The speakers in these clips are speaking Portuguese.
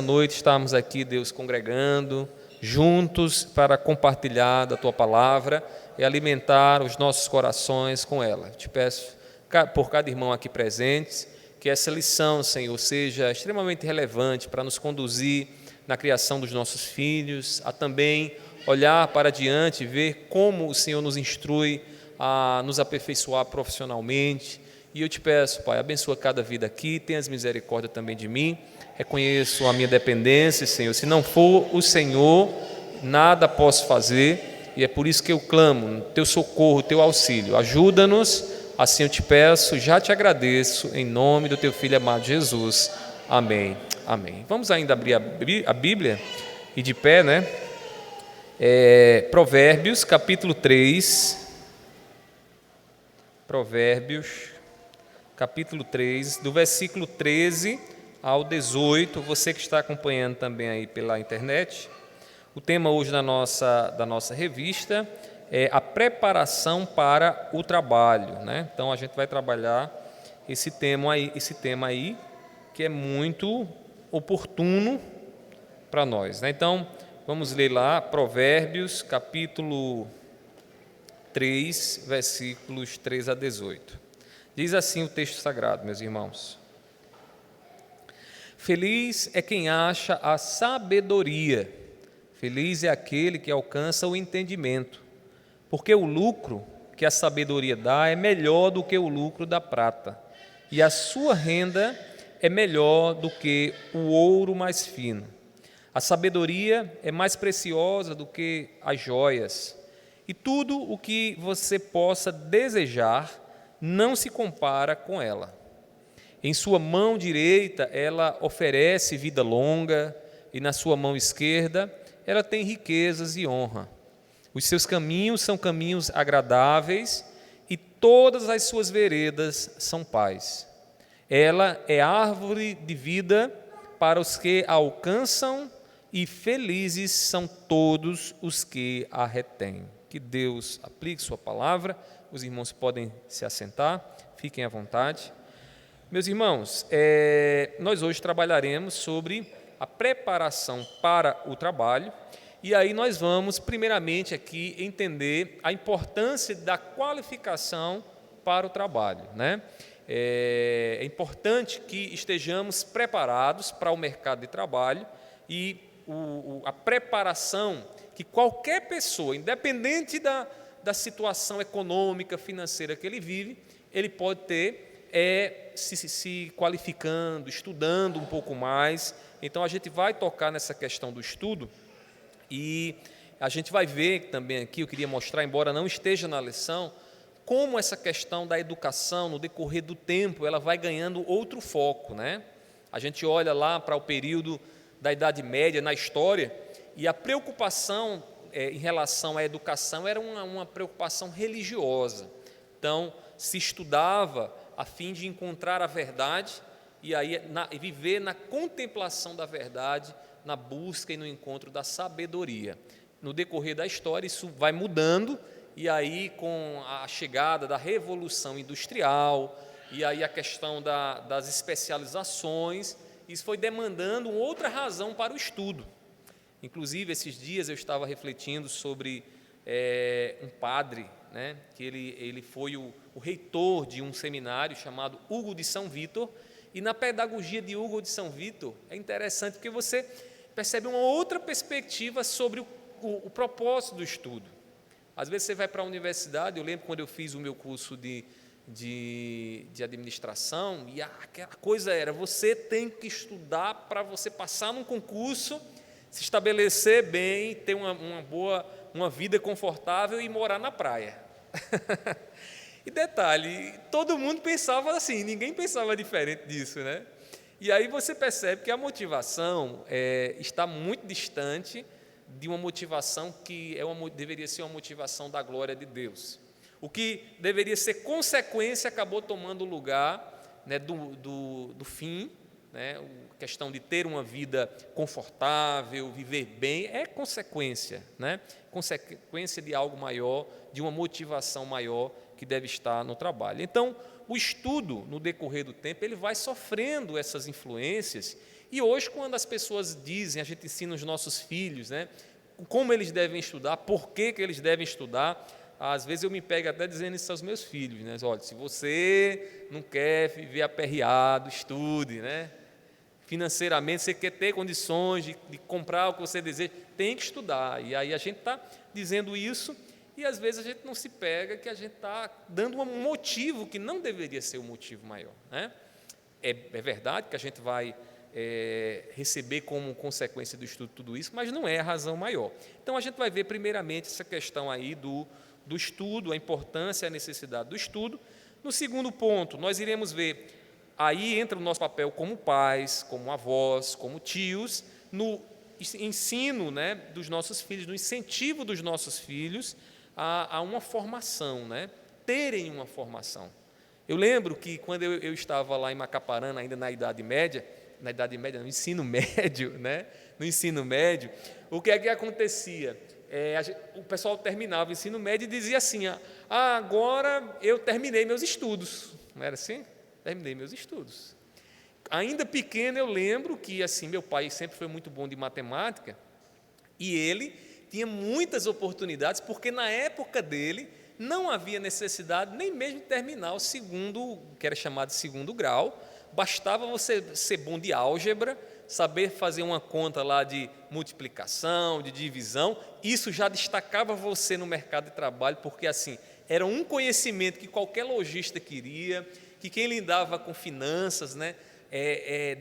noite estarmos aqui, Deus, congregando, juntos para compartilhar da Tua Palavra e alimentar os nossos corações com ela. Te peço, por cada irmão aqui presente, que essa lição, Senhor, seja extremamente relevante para nos conduzir na criação dos nossos filhos, a também olhar para diante e ver como o Senhor nos instrui a nos aperfeiçoar profissionalmente. E eu te peço, Pai, abençoa cada vida aqui, tenhas misericórdia também de mim. Reconheço a minha dependência, Senhor. Se não for o Senhor, nada posso fazer, e é por isso que eu clamo, teu socorro, teu auxílio. Ajuda-nos, assim eu te peço, já te agradeço, em nome do teu Filho amado Jesus. Amém. Amém. Vamos ainda abrir a Bíblia, e de pé, né? Provérbios, capítulo 3. Provérbios, capítulo 3, do versículo 13 ao 18, você que está acompanhando também aí pela internet. O tema hoje da nossa revista é a preparação para o trabalho, né? Então a gente vai trabalhar esse tema aí que é muito oportuno para nós, né? Então vamos ler lá Provérbios, capítulo 3, versículos 3 a 18. Diz assim o texto sagrado, meus irmãos: Feliz é quem acha a sabedoria, feliz é aquele que alcança o entendimento, porque o lucro que a sabedoria dá é melhor do que o lucro da prata, e a sua renda é melhor do que o ouro mais fino. A sabedoria é mais preciosa do que as joias, e tudo o que você possa desejar não se compara com ela. Em sua mão direita ela oferece vida longa, e na sua mão esquerda ela tem riquezas e honra. Os seus caminhos são caminhos agradáveis, e todas as suas veredas são paz. Ela é árvore de vida para os que a alcançam, e felizes são todos os que a retêm. Que Deus aplique sua palavra. Os irmãos podem se assentar, fiquem à vontade. Meus irmãos, nós hoje trabalharemos sobre a preparação para o trabalho, e aí nós vamos primeiramente aqui entender a importância da qualificação para o trabalho, né? É importante que estejamos preparados para o mercado de trabalho, e a preparação que qualquer pessoa, independente da situação econômica, financeira que ele vive, ele pode ter se qualificando, estudando um pouco mais. Então a gente vai tocar nessa questão do estudo, e a gente vai ver também aqui, eu queria mostrar, embora não esteja na lição, como essa questão da educação, no decorrer do tempo, ela vai ganhando outro foco, né? A gente olha lá para o período da Idade Média, na história, e a preocupação em relação à educação era uma preocupação religiosa. Então, se estudava a fim de encontrar a verdade, e aí viver na contemplação da verdade, na busca e no encontro da sabedoria. No decorrer da história, isso vai mudando, e aí com a chegada da Revolução Industrial, e aí a questão das especializações, isso foi demandando outra razão para o estudo. Inclusive, esses dias eu estava refletindo sobre um padre, né, que ele foi o reitor de um seminário chamado Hugo de São Vítor, e na pedagogia de Hugo de São Vítor é interessante porque você percebe uma outra perspectiva sobre o propósito do estudo. Às vezes você vai para a universidade, eu lembro quando eu fiz o meu curso de administração, e aquela coisa era, você tem que estudar para você passar num concurso, se estabelecer bem, ter uma vida confortável e morar na praia. E detalhe, todo mundo pensava assim, ninguém pensava diferente disso, né? E aí você percebe que a motivação está muito distante de uma motivação que deveria ser uma motivação da glória de Deus. O que deveria ser consequência acabou tomando o lugar, né, do fim, né? A questão de ter uma vida confortável, viver bem, é consequência, né? Consequência de algo maior, de uma motivação maior que deve estar no trabalho. Então, o estudo, no decorrer do tempo, ele vai sofrendo essas influências, E hoje, quando as pessoas dizem, a gente ensina os nossos filhos, né, como eles devem estudar, por que eles devem estudar, às vezes eu me pego até dizendo isso aos meus filhos, né? Olha, se você não quer viver aperreado, estude, né? Financeiramente, você quer ter condições de comprar o que você deseja, tem que estudar. E aí a gente está dizendo isso e às vezes a gente não se pega que a gente está dando um motivo que não deveria ser o motivo maior, né? É verdade que a gente vai receber como consequência do estudo tudo isso, mas não é a razão maior. Então a gente vai ver primeiramente essa questão aí do estudo, a importância e a necessidade do estudo. No segundo ponto, nós iremos ver, aí entra o nosso papel como pais, como avós, como tios, no ensino, né, dos nossos filhos, no incentivo dos nossos filhos a uma formação, né, terem uma formação. Eu lembro que quando eu estava lá em Macaparana, ainda na Idade Média, no ensino médio, né, no ensino médio, o que é que acontecia? O pessoal terminava o ensino médio e dizia assim, agora eu terminei meus estudos. Não era assim? Terminei meus estudos. Ainda pequeno eu lembro que assim, meu pai sempre foi muito bom de matemática e ele tinha muitas oportunidades, porque na época dele não havia necessidade nem mesmo de terminar o segundo, que era chamado de segundo grau, bastava você ser bom de álgebra, saber fazer uma conta lá de multiplicação, de divisão, isso já destacava você no mercado de trabalho, porque assim, era um conhecimento que qualquer lojista queria, que quem lidava com finanças, né,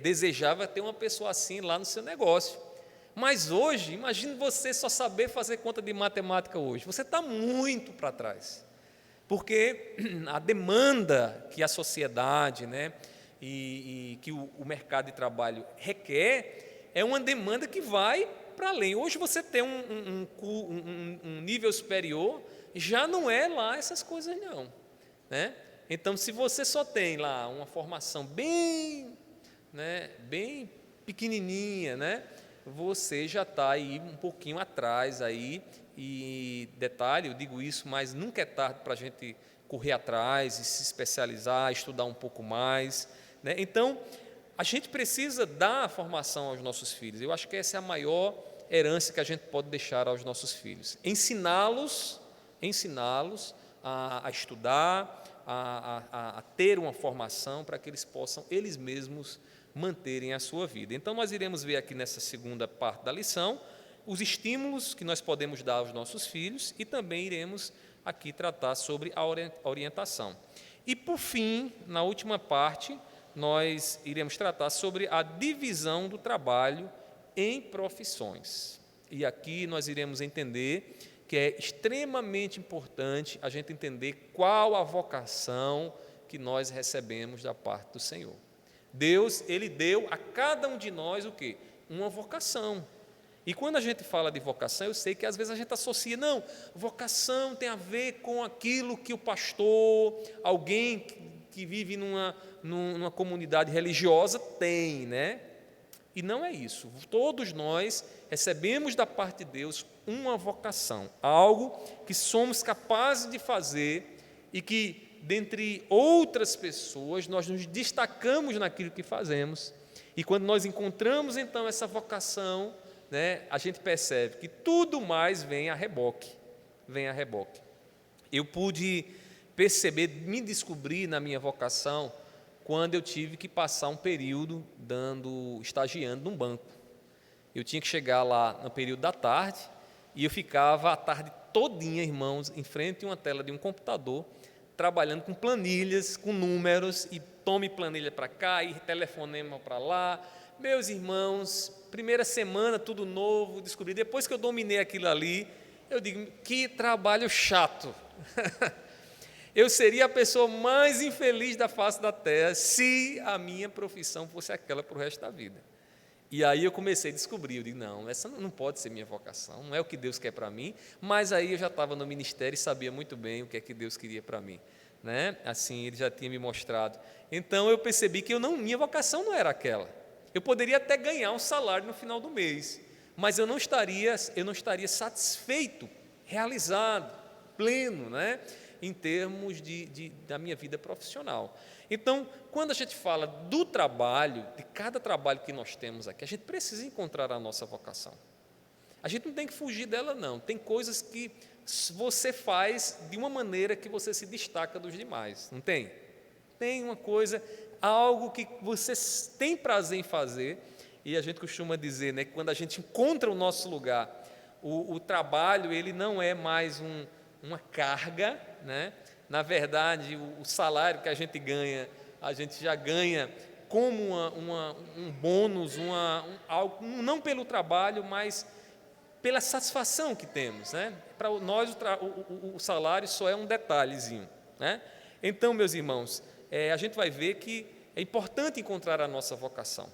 desejava ter uma pessoa assim lá no seu negócio. Mas hoje, imagine você só saber fazer conta de matemática hoje, você está muito para trás, porque a demanda que a sociedade, né, e que o mercado de trabalho requer, é uma demanda que vai para além. Hoje você tem um nível superior, já não é lá essas coisas não, né? Então, se você só tem lá uma formação bem pequenininha, né, você já está aí um pouquinho atrás aí. E detalhe, eu digo isso, mas nunca é tarde para a gente correr atrás e se especializar, estudar um pouco mais, né? Então, a gente precisa dar formação aos nossos filhos. Eu acho que essa é a maior herança que a gente pode deixar aos nossos filhos. Ensiná-los a estudar, a ter uma formação para que eles possam, eles mesmos, manterem a sua vida. Então, nós iremos ver aqui nessa segunda parte da lição os estímulos que nós podemos dar aos nossos filhos e também iremos aqui tratar sobre a orientação. E, por fim, na última parte, nós iremos tratar sobre a divisão do trabalho em profissões. E aqui nós iremos entender que é extremamente importante a gente entender qual a vocação que nós recebemos da parte do Senhor. Deus, Ele deu a cada um de nós o quê? Uma vocação. E quando a gente fala de vocação, eu sei que às vezes a gente associa, não, vocação tem a ver com aquilo que o pastor, alguém que vive numa comunidade religiosa tem, né? E não é isso. Todos nós recebemos da parte de Deus uma vocação, algo que somos capazes de fazer e que, dentre outras pessoas, nós nos destacamos naquilo que fazemos. E quando nós encontramos, então, essa vocação, né, a gente percebe que tudo mais vem a reboque. Eu pude perceber, me descobrir na minha vocação, quando eu tive que passar um período estagiando num banco. Eu tinha que chegar lá no período da tarde e eu ficava a tarde todinha, irmãos, em frente a uma tela de um computador, trabalhando com planilhas, com números, e tome planilha para cá, e telefonema para lá. Meus irmãos, primeira semana, tudo novo, descobri. Depois que eu dominei aquilo ali, eu digo, que trabalho chato. Eu seria a pessoa mais infeliz da face da terra se a minha profissão fosse aquela para o resto da vida. E aí eu comecei a descobrir, eu digo, não, essa não pode ser minha vocação, não é o que Deus quer para mim, mas aí eu já estava no ministério e sabia muito bem o que é que Deus queria para mim, né? Assim, Ele já tinha me mostrado. Então eu percebi que minha vocação não era aquela. Eu poderia até ganhar um salário no final do mês, mas eu não estaria satisfeito, realizado, pleno, né? em termos da minha vida profissional. Então, quando a gente fala do trabalho, de cada trabalho que nós temos aqui, a gente precisa encontrar a nossa vocação. A gente não tem que fugir dela, não. Tem coisas que você faz de uma maneira que você se destaca dos demais, não tem? Tem uma coisa, algo que você tem prazer em fazer, e a gente costuma dizer, né, que quando a gente encontra o nosso lugar, o trabalho ele não é mais uma carga, né? Na verdade, o salário que a gente já ganha como um bônus, algo, não pelo trabalho, mas pela satisfação que temos, né? Para nós o salário só é um detalhezinho, né? Então, meus irmãos, a gente vai ver que é importante encontrar a nossa vocação.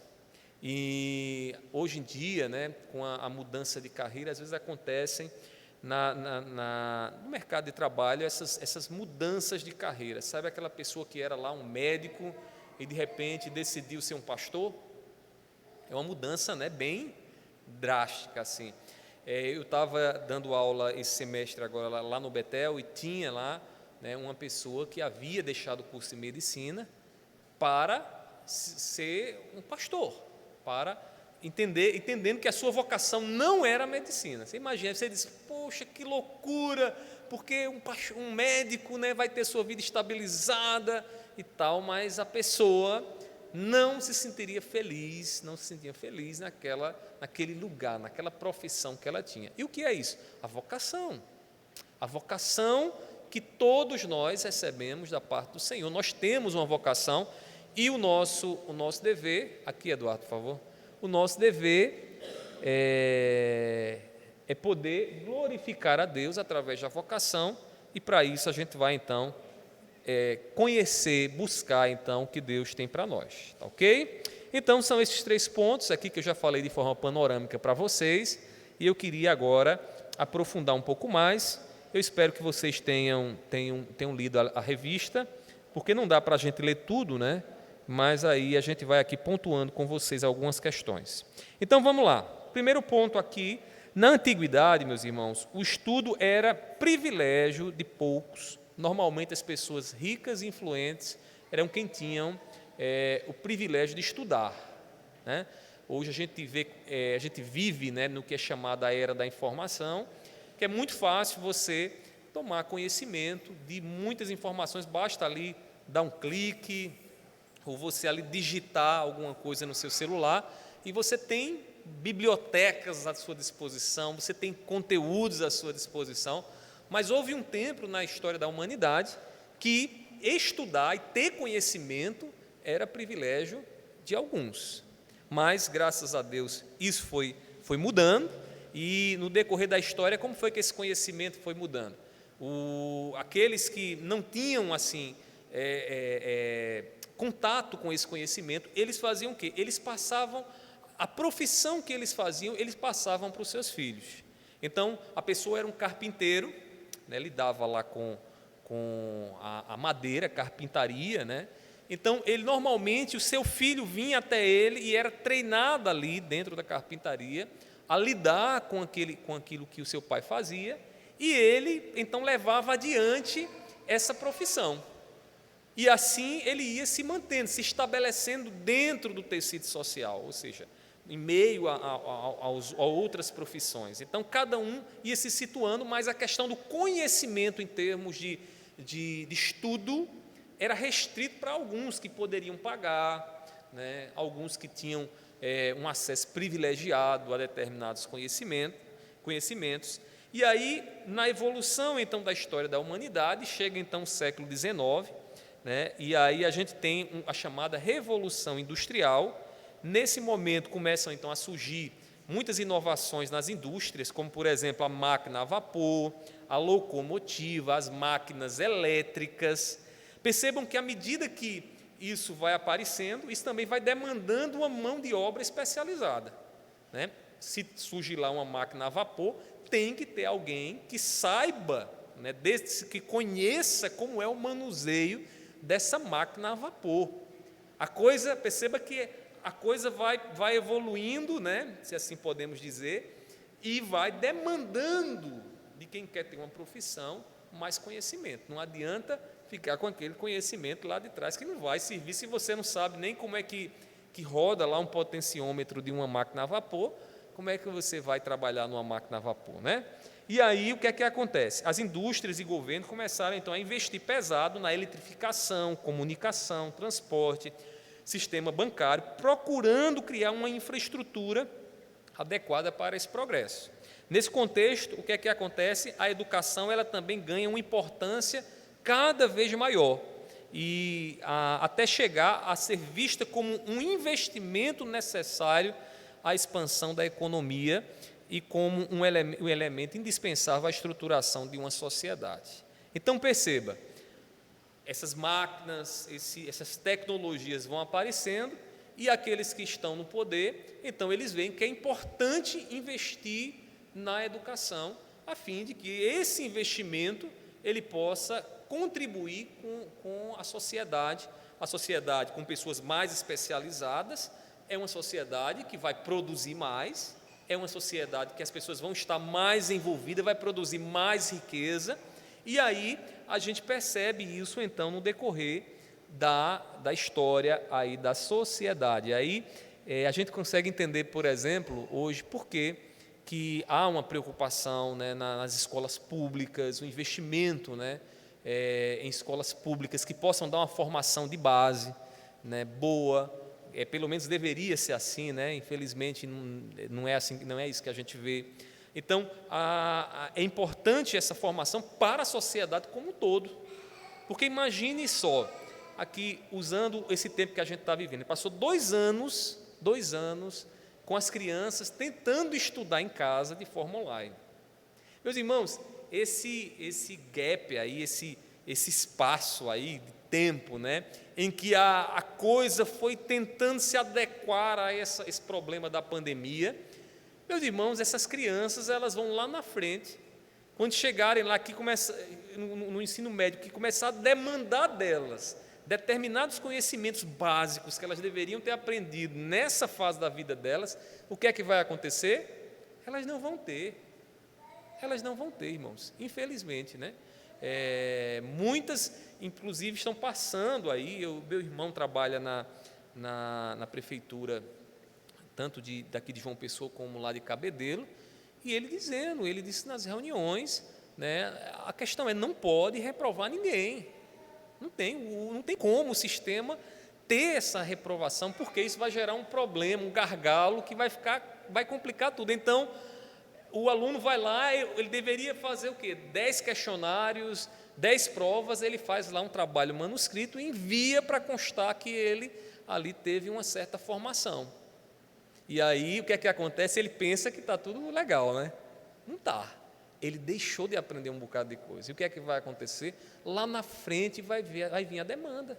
E hoje em dia, né, com a mudança de carreira, às vezes acontecem no mercado de trabalho essas mudanças de carreira. Sabe aquela pessoa que era lá um médico e de repente decidiu ser um pastor? É uma mudança, né, bem drástica assim. Eu estava dando aula esse semestre agora lá no Betel e tinha lá, né, uma pessoa que havia deixado o curso de medicina para ser um pastor, para entendendo que a sua vocação não era a medicina. Você imagina, você diz, poxa, que loucura, porque um médico, né, vai ter sua vida estabilizada e tal, mas a pessoa não se sentia feliz naquele lugar, naquela profissão que ela tinha. E o que é isso? A vocação que todos nós recebemos da parte do Senhor. Nós temos uma vocação e o nosso dever, aqui Eduardo, por favor, o nosso dever é poder glorificar a Deus através da vocação, e para isso a gente vai então conhecer, buscar então o que Deus tem para nós, tá ok? Então são esses 3 pontos aqui que eu já falei de forma panorâmica para vocês, e eu queria agora aprofundar um pouco mais. Eu espero que vocês tenham lido a revista, porque não dá para a gente ler tudo, né? Mas aí a gente vai aqui pontuando com vocês algumas questões. Então vamos lá. Primeiro ponto aqui, na antiguidade, meus irmãos, o estudo era privilégio de poucos. Normalmente as pessoas ricas e influentes eram quem tinham o privilégio de estudar, né? Hoje a gente vive, né, no que é chamada a era da informação, que é muito fácil você tomar conhecimento de muitas informações, basta ali dar um clique, ou você ali digitar alguma coisa no seu celular, e você tem bibliotecas à sua disposição, você tem conteúdos à sua disposição. Mas houve um tempo na história da humanidade que estudar e ter conhecimento era privilégio de alguns. Mas, graças a Deus, isso foi mudando, e no decorrer da história, como foi que esse conhecimento foi mudando? Aqueles que não tinham assim contato com esse conhecimento, eles faziam o quê? Eles passavam, a profissão que eles faziam, eles passavam para os seus filhos. Então, a pessoa era um carpinteiro, né, lidava lá com a madeira, carpintaria, né? Então, normalmente, o seu filho vinha até ele e era treinado ali dentro da carpintaria a lidar com aquilo que o seu pai fazia, e ele, então, levava adiante essa profissão. E assim ele ia se mantendo, se estabelecendo dentro do tecido social, ou seja, em meio a outras profissões. Então, cada um ia se situando, mas a questão do conhecimento em termos de estudo era restrito para alguns que poderiam pagar, né? Alguns que tinham um acesso privilegiado a determinados conhecimentos. E aí, na evolução então da história da humanidade, chega então o século XIX, né? E aí a gente tem a chamada Revolução Industrial. Nesse momento começam então a surgir muitas inovações nas indústrias, como por exemplo a máquina a vapor, a locomotiva, as máquinas elétricas. Percebam que à medida que isso vai aparecendo, isso também vai demandando uma mão de obra especializada, né? Se surgir lá uma máquina a vapor, tem que ter alguém que saiba, né, que conheça como é o manuseio dessa máquina a vapor. Perceba que a coisa vai evoluindo, né, se assim podemos dizer, e vai demandando de quem quer ter uma profissão mais conhecimento. Não adianta ficar com aquele conhecimento lá de trás que não vai servir se você não sabe nem como é que roda lá um potenciômetro de uma máquina a vapor. Como é que você vai trabalhar numa máquina a vapor, né? E aí o que é que acontece? As indústrias e governos começaram então a investir pesado na eletrificação, comunicação, transporte, sistema bancário, procurando criar uma infraestrutura adequada para esse progresso. Nesse contexto, o que é que acontece? A educação ela também ganha uma importância cada vez maior e até chegar a ser vista como um investimento necessário à expansão da economia e como um elemento indispensável à estruturação de uma sociedade. Então perceba, essas máquinas, essas tecnologias vão aparecendo e aqueles que estão no poder, então eles veem que é importante investir na educação, a fim de que esse investimento ele possa contribuir com a sociedade com pessoas mais especializadas, é uma sociedade que vai produzir mais, é uma sociedade que as pessoas vão estar mais envolvidas, vai produzir mais riqueza, e aí a gente percebe isso então no decorrer da história aí da sociedade. Aí a gente consegue entender, por exemplo, hoje, por que há uma preocupação, né, nas escolas públicas, o investimento, né, em escolas públicas que possam dar uma formação de base, né, boa, pelo menos deveria ser assim, né, infelizmente não é assim, não é isso que a gente vê. Então, é importante essa formação para a sociedade como um todo, porque imagine só, aqui usando esse tempo que a gente está vivendo, passou 2 anos com as crianças tentando estudar em casa de forma online. Meus irmãos, esse gap aí, esse espaço aí de tempo, né, em que a coisa foi tentando se adequar a esse problema da pandemia, meus irmãos, essas crianças elas vão lá na frente, quando chegarem lá que no ensino médio, que começar a demandar delas determinados conhecimentos básicos que elas deveriam ter aprendido nessa fase da vida delas, o que é que vai acontecer? Elas não vão ter, irmãos, infelizmente, né? Muitas, inclusive, estão passando aí, meu irmão trabalha na prefeitura, tanto daqui de João Pessoa como lá de Cabedelo, e ele disse nas reuniões, né, a questão é, não pode reprovar ninguém, não tem como o sistema ter essa reprovação, porque isso vai gerar um problema, um gargalo que vai complicar tudo. Então, o aluno vai lá, ele deveria fazer o quê? 10 questionários, 10 provas, ele faz lá um trabalho manuscrito e envia para constar que ele ali teve uma certa formação. E aí, o que é que acontece? Ele pensa que está tudo legal, né? Não está. Ele deixou de aprender um bocado de coisa. E o que é que vai acontecer? Lá na frente vai vir a demanda.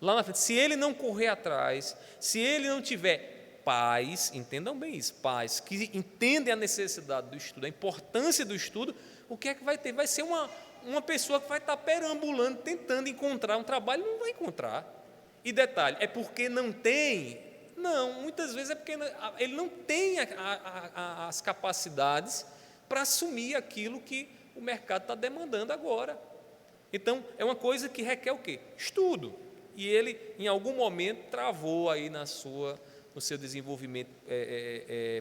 Lá na frente, se ele não correr atrás, se ele não tiver pais, entendam bem isso, pais que entendem a necessidade do estudo, a importância do estudo, o que é que vai ter? Vai ser uma pessoa que vai estar perambulando, tentando encontrar um trabalho, não vai encontrar. E detalhe, é porque não tem? Não, muitas vezes é porque ele não tem as capacidades para assumir aquilo que o mercado está demandando agora. Então, é uma coisa que requer o quê? Estudo. E ele, em algum momento, travou aí no seu desenvolvimento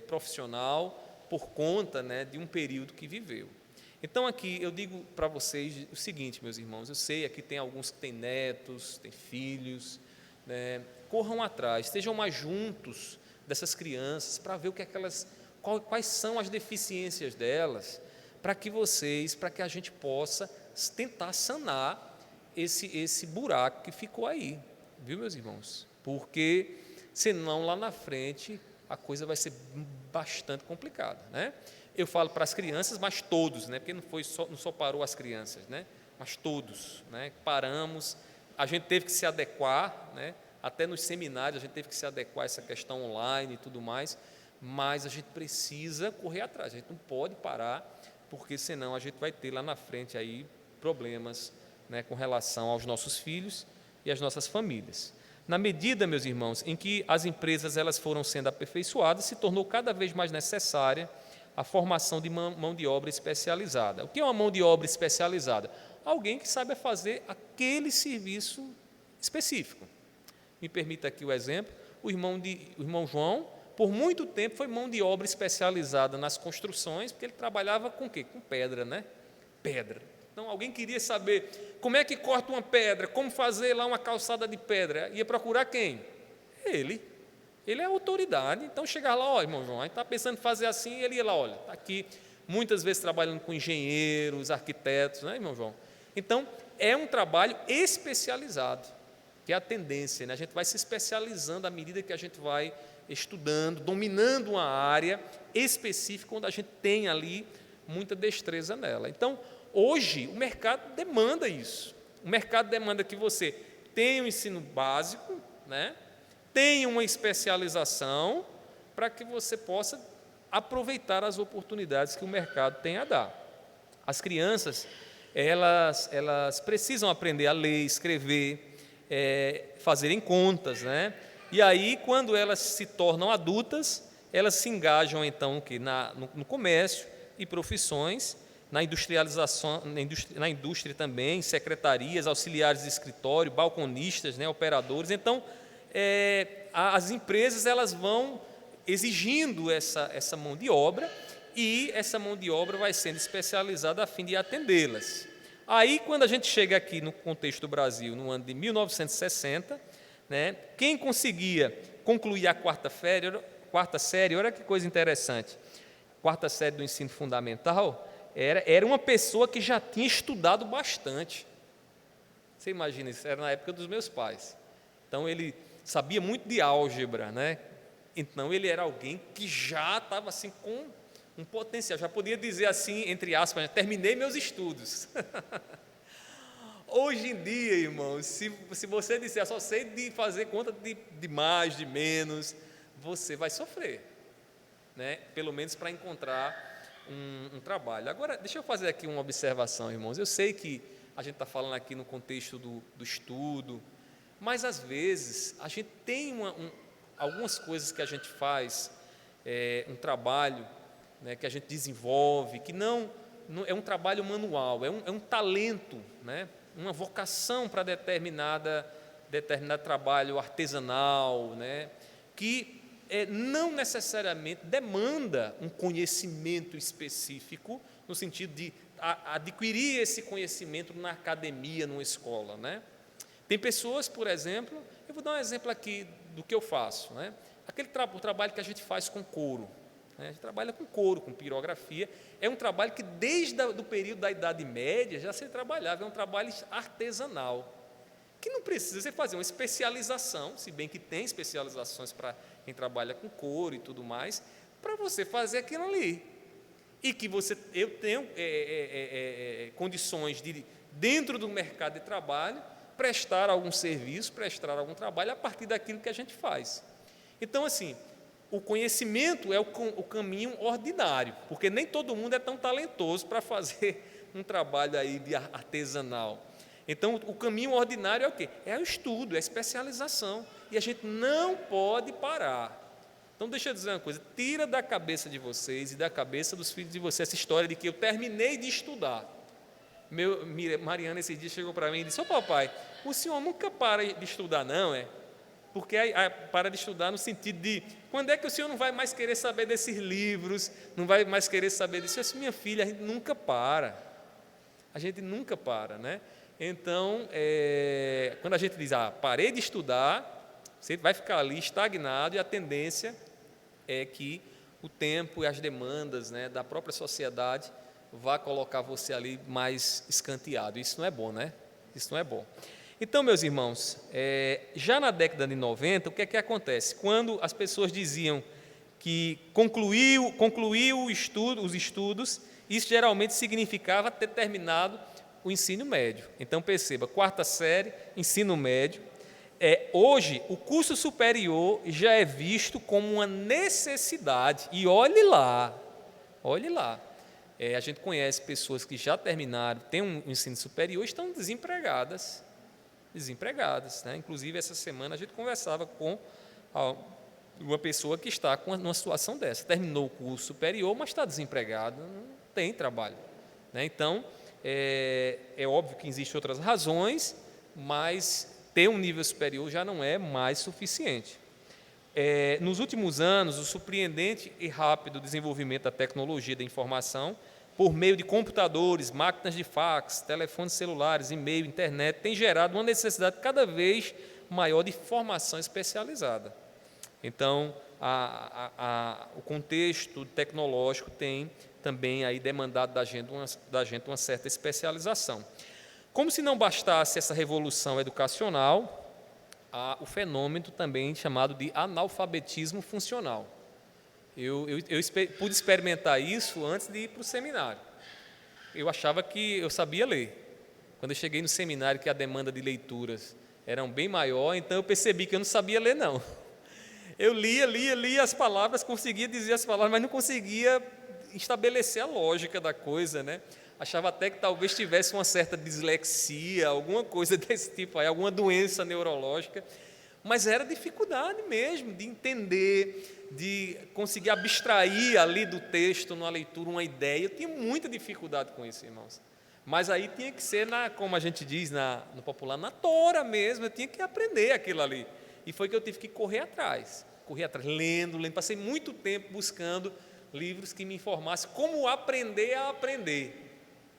profissional por conta, né, de um período que viveu. Então, aqui, eu digo para vocês o seguinte, meus irmãos, eu sei, aqui tem alguns que têm netos, têm filhos, né, corram atrás, estejam mais juntos dessas crianças para ver o que é que quais são as deficiências delas, para que a gente possa tentar sanar esse buraco que ficou aí, viu, meus irmãos? Porque, senão, lá na frente, a coisa vai ser bastante complicada, né? Eu falo para as crianças, mas todos, né? Porque não só parou as crianças, né? Mas todos, né? Paramos, a gente teve que se adequar, né? Até nos seminários a gente teve que se adequar a essa questão online e tudo mais, mas a gente precisa correr atrás, a gente não pode parar, porque senão a gente vai ter lá na frente aí problemas, né, com relação aos nossos filhos e às nossas famílias. Na medida, meus irmãos, em que as empresas elas foram sendo aperfeiçoadas, se tornou cada vez mais necessária a formação de mão de obra especializada. O que é uma mão de obra especializada? Alguém que saiba fazer aquele serviço específico. Me permita aqui o exemplo, o irmão João, por muito tempo foi mão de obra especializada nas construções, porque ele trabalhava com o quê? Com pedra, né? Pedra. Então, alguém queria saber como é que corta uma pedra, como fazer lá uma calçada de pedra. Ia procurar quem? Ele. Ele é a autoridade. Então, chegar lá, ó, irmão João, a gente está pensando em fazer assim, e ele ia lá, olha, está aqui, muitas vezes trabalhando com engenheiros, arquitetos, né, irmão João? Então, é um trabalho especializado, que é a tendência, né? A gente vai se especializando à medida que a gente vai estudando, dominando uma área específica, onde a gente tem ali muita destreza nela. Então, hoje, o mercado demanda isso. O mercado demanda que você tenha um ensino básico, né? Tenha uma especialização, para que você possa aproveitar as oportunidades que o mercado tem a dar. As crianças, elas precisam aprender a ler, escrever, fazerem contas, né? E aí, quando elas se tornam adultas, elas se engajam, então, no comércio e profissões, na industrialização, na indústria também, secretarias, auxiliares de escritório, balconistas, né, operadores. Então, as empresas elas vão exigindo essa mão de obra, e essa mão de obra vai sendo especializada a fim de atendê-las. Aí, quando a gente chega aqui no contexto do Brasil, no ano de 1960, né, quem conseguia concluir a quarta série, olha que coisa interessante, quarta série do ensino fundamental, era uma pessoa que já tinha estudado bastante. Você imagina, isso era na época dos meus pais. Então, ele sabia muito de álgebra, né? Então, ele era alguém que já estava assim com um potencial, já podia dizer assim, entre aspas, terminei meus estudos. Hoje em dia, irmãos, se você disser, só sei de fazer conta de mais, de menos, você vai sofrer, né? Pelo menos para encontrar um trabalho. Agora, deixa eu fazer aqui uma observação, irmãos. Eu sei que a gente está falando aqui no contexto do estudo, mas às vezes a gente tem algumas coisas que a gente faz, um trabalho, né, que a gente desenvolve, que não é um trabalho manual, é um talento, né, uma vocação para determinado trabalho artesanal, né, que não necessariamente demanda um conhecimento específico, no sentido de adquirir esse conhecimento na academia, numa escola, né? Tem pessoas, por exemplo, eu vou dar um exemplo aqui do que eu faço, né? O trabalho que a gente faz com couro, né? A gente trabalha com couro, com pirografia, é um trabalho que desde o período da Idade Média já se trabalhava, é um trabalho artesanal, que não precisa você fazer uma especialização, se bem que tem especializações para quem trabalha com couro e tudo mais, para você fazer aquilo ali. E que eu tenho condições de, dentro do mercado de trabalho, prestar algum serviço, prestar algum trabalho a partir daquilo que a gente faz. Então, assim, o conhecimento é o caminho ordinário, porque nem todo mundo é tão talentoso para fazer um trabalho aí de artesanal. Então, o caminho ordinário é o quê? É o estudo, é a especialização, e a gente não pode parar. Então, deixa eu dizer uma coisa, tira da cabeça de vocês e da cabeça dos filhos de vocês essa história de que eu terminei de estudar. Mariana, esses dias, chegou para mim e disse, ô papai, o senhor nunca para de estudar, não, é? Porque para de estudar no sentido de, quando é que o senhor não vai mais querer saber desses livros, não vai mais querer saber disso? Eu disse, minha filha, a gente nunca para, né? Então, quando a gente diz, parei de estudar, você vai ficar ali estagnado, e a tendência é que o tempo e as demandas, né, da própria sociedade vá colocar você ali mais escanteado. Isso não é bom, né? Isso não é bom. Então, meus irmãos, já na década de 90, o que é que acontece? Quando as pessoas diziam que concluiu os estudos, isso geralmente significava ter terminado o ensino médio. Então, perceba, quarta série, ensino médio. Hoje, o curso superior já é visto como uma necessidade. E olhe lá. A gente conhece pessoas que já terminaram, têm um ensino superior e estão desempregadas, né? Inclusive, essa semana a gente conversava com uma pessoa que está numa situação dessa. Terminou o curso superior, mas está desempregado, não tem trabalho, né? Então, é óbvio que existem outras razões, mas ter um nível superior já não é mais suficiente. Nos últimos anos, o surpreendente e rápido desenvolvimento da tecnologia da informação, por meio de computadores, máquinas de fax, telefones celulares, e-mail, internet, tem gerado uma necessidade cada vez maior de formação especializada. Então, o contexto tecnológico tem também aí demandado da gente uma certa especialização. Como se não bastasse essa revolução educacional, há o fenômeno também chamado de analfabetismo funcional. Eu pude experimentar isso antes de ir para o seminário. Eu achava que eu sabia ler. Quando eu cheguei no seminário, que a demanda de leituras era bem maior, então eu percebi que eu não sabia ler, não. Eu lia as palavras, conseguia dizer as palavras, mas não conseguia estabelecer a lógica da coisa, né? Achava até que talvez tivesse uma certa dislexia, alguma coisa desse tipo aí, alguma doença neurológica, mas era dificuldade mesmo de entender, de conseguir abstrair ali do texto, numa leitura, uma ideia. Eu tinha muita dificuldade com isso, irmãos. Mas aí tinha que ser, como a gente diz no popular, na tora mesmo, eu tinha que aprender aquilo ali. E foi que eu tive que correr atrás, lendo, passei muito tempo buscando livros que me informassem como aprender a aprender,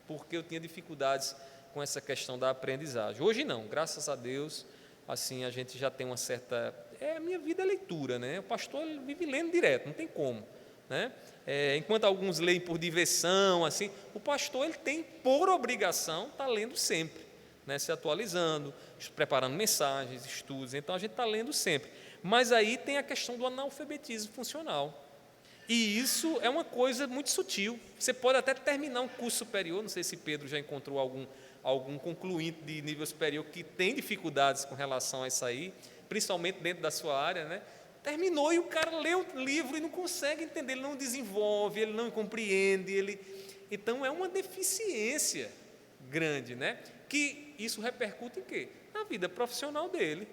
porque eu tinha dificuldades com essa questão da aprendizagem. Hoje não, graças a Deus, assim, a gente já tem uma certa... a minha vida é leitura, né? O pastor ele vive lendo direto, não tem como, né? Enquanto alguns leem por diversão, assim, o pastor ele tem por obrigação estar lendo sempre, né? Se atualizando, preparando mensagens, estudos, então a gente está lendo sempre. Mas aí tem a questão do analfabetismo funcional. E isso é uma coisa muito sutil. Você pode até terminar um curso superior, não sei se Pedro já encontrou algum concluinte de nível superior que tem dificuldades com relação a isso aí, principalmente dentro da sua área, né? Terminou e o cara lê o livro e não consegue entender, ele não desenvolve, ele não compreende, então é uma deficiência grande, né? Que isso repercute em quê? Na vida profissional dele.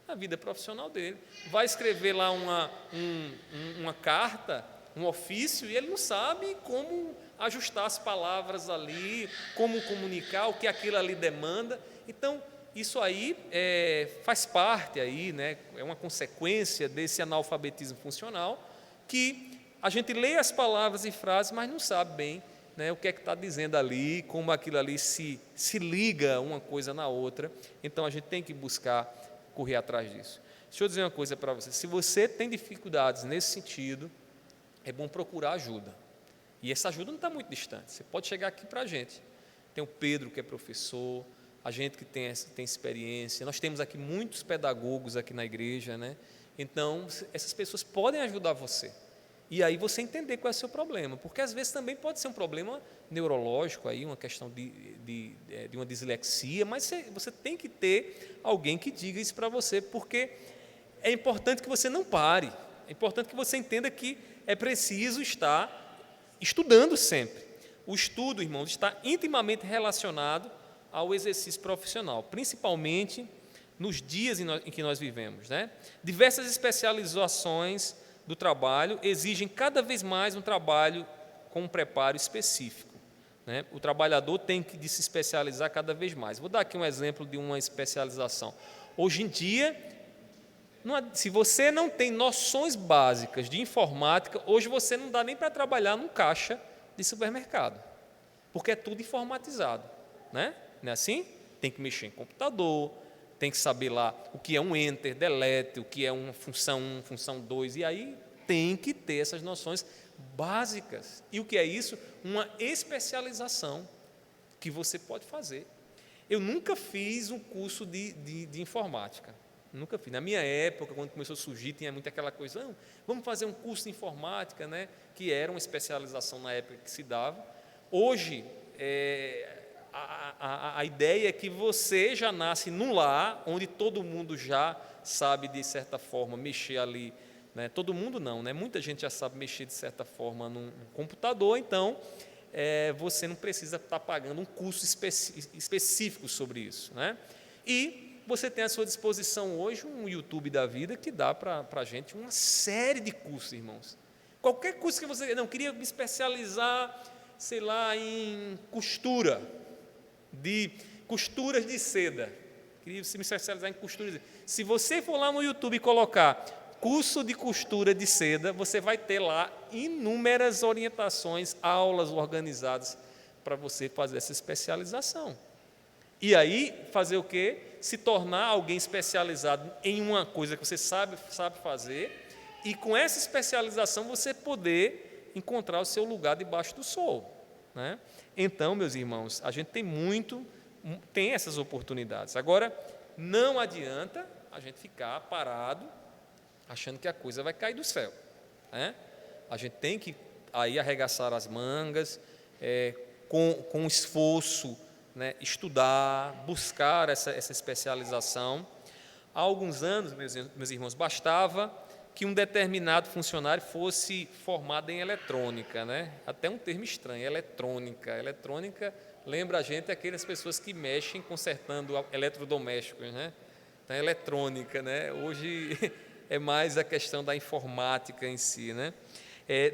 Na vida profissional dele. Vai escrever lá uma carta, um ofício, e ele não sabe como ajustar as palavras ali, como comunicar, o que aquilo ali demanda. Então, isso aí faz parte aí, né? É uma consequência desse analfabetismo funcional, que a gente lê as palavras e frases, mas não sabe bem, né, o que é que está dizendo ali, como aquilo ali se liga uma coisa na outra. Então, a gente tem que buscar correr atrás disso. Deixa eu dizer uma coisa para você, se você tem dificuldades nesse sentido, é bom procurar ajuda. E essa ajuda não está muito distante, você pode chegar aqui para a gente. Tem o Pedro, que é professor, a gente que tem experiência, nós temos aqui muitos pedagogos aqui na igreja, né? Então, essas pessoas podem ajudar você. E aí você entender qual é o seu problema, porque às vezes também pode ser um problema neurológico, aí, uma questão de uma dislexia, mas você tem que ter alguém que diga isso para você, porque é importante que você não pare, é importante que você entenda que é preciso estar estudando sempre. O estudo, irmãos, está intimamente relacionado ao exercício profissional, principalmente nos dias em que nós vivemos, né? Diversas especializações do trabalho exigem cada vez mais um trabalho com um preparo específico, né? O trabalhador tem que se especializar cada vez mais. Vou dar aqui um exemplo de uma especialização. Hoje em dia, se você não tem noções básicas de informática, hoje você não dá nem para trabalhar num caixa de supermercado, porque é tudo informatizado, né? Não é assim? Tem que mexer em computador, tem que saber lá o que é um enter, delete, o que é uma função 1, função 2, e aí tem que ter essas noções básicas. E o que é isso? Uma especialização que você pode fazer. Eu nunca fiz um curso de informática, nunca fiz. Na minha época, quando começou a surgir, tinha muito aquela coisa, vamos fazer um curso de informática, né? Que era uma especialização na época que se dava. Hoje, a ideia é que você já nasce num lar onde todo mundo já sabe, de certa forma, mexer ali, né? Todo mundo não, né? Muita gente já sabe mexer, de certa forma, num computador, então você não precisa estar pagando um curso específico sobre isso, né? E você tem à sua disposição hoje um YouTube da vida que dá para a gente uma série de cursos, irmãos. Qualquer curso que você... Não, queria me especializar, sei lá, em costuras de seda. Queria me especializar em costuras de seda. Se você for lá no YouTube e colocar curso de costura de seda, você vai ter lá inúmeras orientações, aulas organizadas para você fazer essa especialização. E aí, fazer o quê? Se tornar alguém especializado em uma coisa que você sabe fazer, e com essa especialização você poder encontrar o seu lugar debaixo do sol, né? Então, meus irmãos, a gente tem essas oportunidades. Agora, não adianta a gente ficar parado, achando que a coisa vai cair do céu, né? A gente tem que aí arregaçar as mangas, com esforço, né, estudar, buscar essa especialização. Há alguns anos, meus irmãos, bastava que um determinado funcionário fosse formado em eletrônica, né? Até um termo estranho, eletrônica. Eletrônica lembra a gente aquelas pessoas que mexem consertando eletrodomésticos, né? Então, eletrônica, né? Hoje é mais a questão da informática em si, né?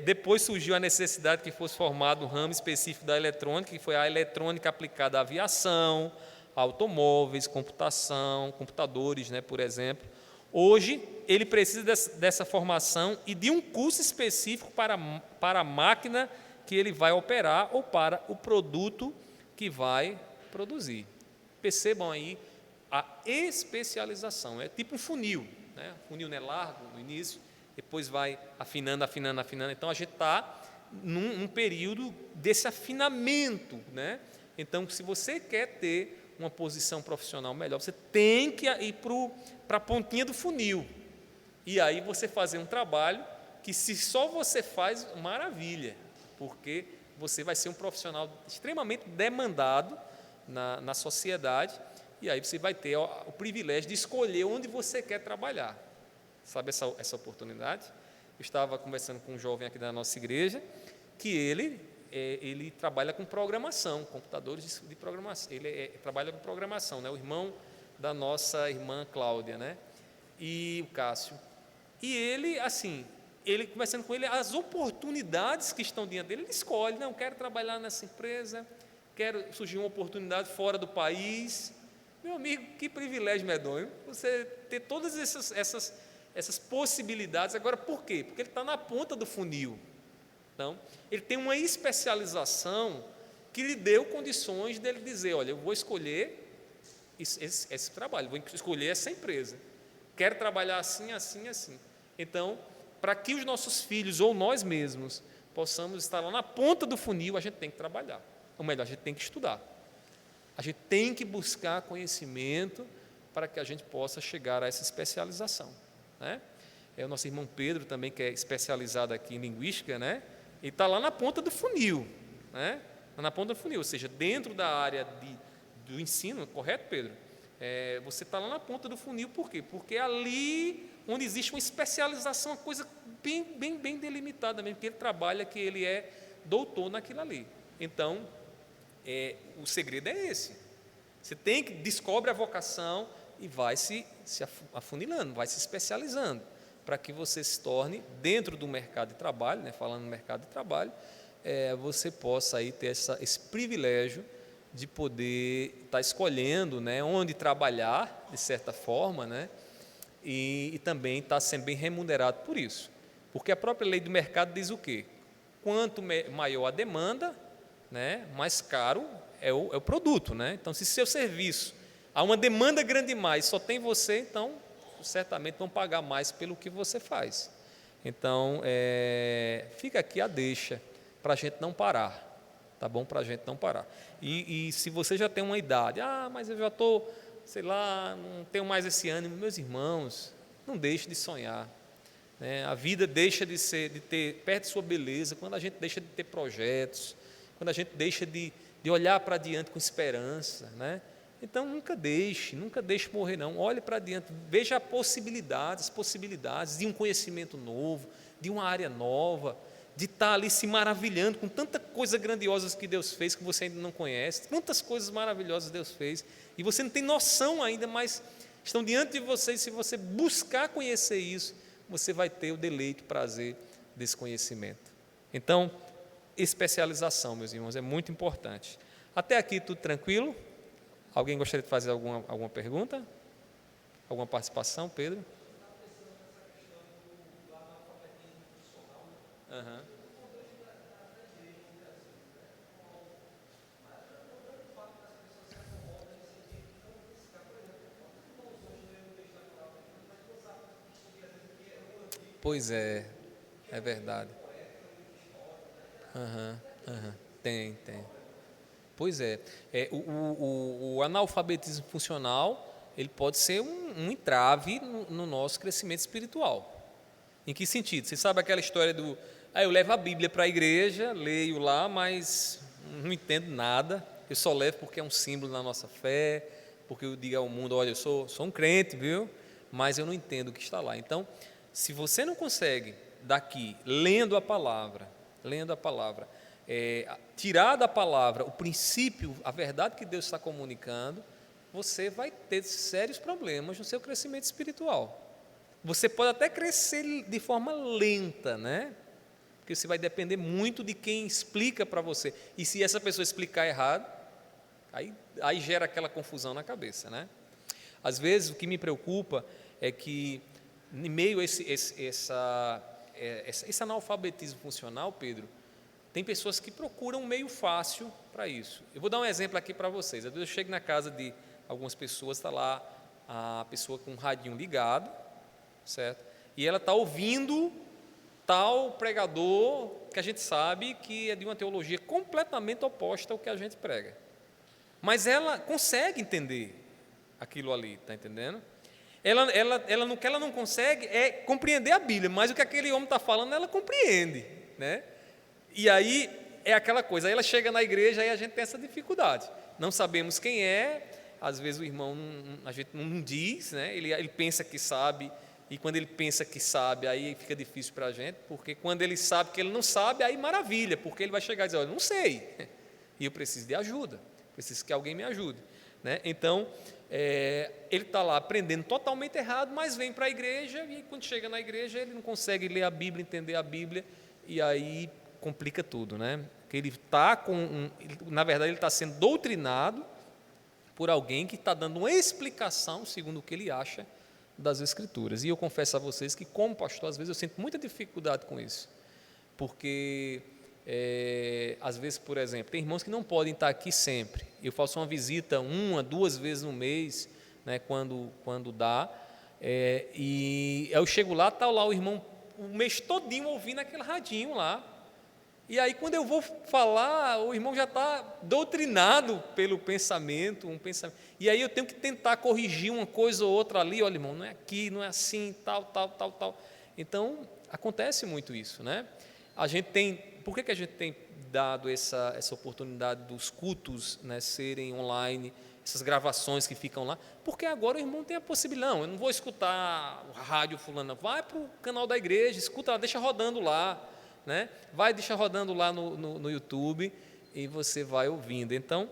Depois surgiu a necessidade que fosse formado um ramo específico da eletrônica, que foi a eletrônica aplicada à aviação, automóveis, computação, computadores, né, por exemplo. Hoje, ele precisa dessa formação e de um curso específico para a máquina que ele vai operar ou para o produto que vai produzir. Percebam aí a especialização, é tipo um funil, né? O funil não é largo no início, depois vai afinando. Então, a gente está num período desse afinamento, né? Então, se você quer ter uma posição profissional melhor, você tem que ir para a pontinha do funil. E aí você fazer um trabalho que, se só você faz, maravilha, porque você vai ser um profissional extremamente demandado na sociedade, e aí você vai ter o privilégio de escolher onde você quer trabalhar. Sabe essa oportunidade? Eu estava conversando com um jovem aqui da nossa igreja, que ele trabalha com programação, computadores de programação. Ele trabalha com programação, né? O irmão da nossa irmã Cláudia, né? E o Cássio. E ele, assim, conversando com ele, as oportunidades que estão diante dele, ele escolhe. Não, quero trabalhar nessa empresa, quero surgir uma oportunidade fora do país. Meu amigo, que privilégio medonho você ter todas essas possibilidades. Agora, por quê? Porque ele está na ponta do funil. Então, ele tem uma especialização que lhe deu condições dele dizer, olha, eu vou escolher esse trabalho, vou escolher essa empresa. Quero trabalhar assim, assim, assim. Então, para que os nossos filhos ou nós mesmos possamos estar lá na ponta do funil, a gente tem que trabalhar. Ou melhor, a gente tem que estudar. A gente tem que buscar conhecimento para que a gente possa chegar a essa especialização, né? O nosso irmão Pedro também, que é especializado aqui em linguística, né? Ele está lá na ponta do funil, né? Na ponta do funil, ou seja, dentro da área do ensino, correto, Pedro? Você está lá na ponta do funil, por quê? Porque é ali onde existe uma especialização, uma coisa bem delimitada mesmo, porque ele trabalha, que ele é doutor naquilo ali. Então, o segredo é esse. Você descobre a vocação e vai se afunilando, vai se especializando, para que você se torne, dentro do mercado de trabalho, né, falando no mercado de trabalho, você possa aí ter esse privilégio de poder estar escolhendo, né, onde trabalhar, de certa forma, né, e também estar sendo bem remunerado por isso. Porque a própria lei do mercado diz o quê? Quanto maior a demanda, né, mais caro é o produto, né? Então, se seu serviço há uma demanda grande demais, só tem você, então certamente vão pagar mais pelo que você faz. Então, fica aqui a deixa para a gente não parar, tá bom? Para a gente não parar. E se você já tem uma idade, mas eu já estou, sei lá, não tenho mais esse ânimo, meus irmãos, não deixe de sonhar, né? A vida deixa de ter, perde sua beleza quando a gente deixa de ter projetos, quando a gente deixa de olhar para diante com esperança, né? Então, nunca deixe morrer, não. Olhe para diante, veja as possibilidades de um conhecimento novo, de uma área nova, de estar ali se maravilhando com tanta coisa grandiosa que Deus fez, que você ainda não conhece, quantas coisas maravilhosas Deus fez, e você não tem noção ainda, mas estão diante de você, e se você buscar conhecer isso, você vai ter o deleite, o prazer desse conhecimento. Então, especialização, meus irmãos, é muito importante. Até aqui tudo tranquilo? Alguém gostaria de fazer alguma pergunta? Alguma participação, Pedro? Uhum. Pois é verdade. Aham, aham. Tem. Pois o analfabetismo funcional, ele pode ser um entrave no nosso crescimento espiritual. Em que sentido? Você sabe aquela história do, eu levo a Bíblia para a igreja, leio lá, mas não entendo nada, eu só levo porque é um símbolo da nossa fé, porque eu digo ao mundo, olha, eu sou um crente, viu? Mas eu não entendo o que está lá. Então, se você não consegue, daqui, lendo a palavra, tirar da palavra o princípio, a verdade que Deus está comunicando, você vai ter sérios problemas no seu crescimento espiritual. Você pode até crescer de forma lenta, né? Porque você vai depender muito de quem explica para você. E se essa pessoa explicar errado, aí gera aquela confusão na cabeça, né? Às vezes o que me preocupa é que, em meio a esse analfabetismo funcional, Pedro, tem pessoas que procuram um meio fácil para isso. Eu vou dar um exemplo aqui para vocês. Às vezes eu chego na casa de algumas pessoas, está lá a pessoa com um radinho ligado, certo? E ela está ouvindo tal pregador que a gente sabe que é de uma teologia completamente oposta ao que a gente prega. Mas ela consegue entender aquilo ali, está entendendo? O que ela não consegue é compreender a Bíblia, mas o que aquele homem está falando, ela compreende, né? E aí é aquela coisa, aí ela chega na igreja e a gente tem essa dificuldade. Não sabemos quem é, às vezes o irmão, a gente não diz, né? Ele pensa que sabe, e quando ele pensa que sabe, aí fica difícil para a gente, porque quando ele sabe que ele não sabe, aí maravilha, porque ele vai chegar e dizer, olha, não sei, e eu preciso de ajuda, preciso que alguém me ajude, né? Então, ele está lá aprendendo totalmente errado, mas vem para a igreja, e quando chega na igreja ele não consegue ler a Bíblia, entender a Bíblia, e aí complica tudo, né? Porque ele está na verdade ele está sendo doutrinado por alguém que está dando uma explicação segundo o que ele acha das Escrituras. E eu confesso a vocês que, como pastor, às vezes eu sinto muita dificuldade com isso, porque às vezes, por exemplo, tem irmãos que não podem estar aqui sempre. Eu faço uma visita 1, 2 vezes no mês, né, quando dá, e eu chego lá, está lá o irmão o mês todinho ouvindo aquele radinho lá. E aí, quando eu vou falar, o irmão já está doutrinado pelo pensamento, e aí eu tenho que tentar corrigir uma coisa ou outra ali, olha, irmão, não é aqui, não é assim, tal. Então, acontece muito isso, né? Por que a gente tem dado essa oportunidade dos cultos, né, serem online, essas gravações que ficam lá? Porque agora o irmão tem a possibilidade, não, eu não vou escutar o rádio fulano, vai para o canal da igreja, escuta lá, deixa rodando lá, né? Deixa rodando lá no YouTube e você vai ouvindo. Então,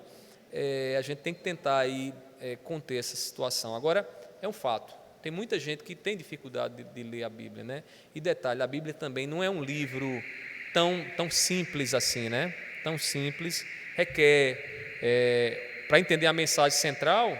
a gente tem que tentar aí, conter essa situação. Agora, é um fato, tem muita gente que tem dificuldade de ler a Bíblia, né? E detalhe, a Bíblia também não é um livro tão simples assim, né? Tão simples, requer, para entender a mensagem central,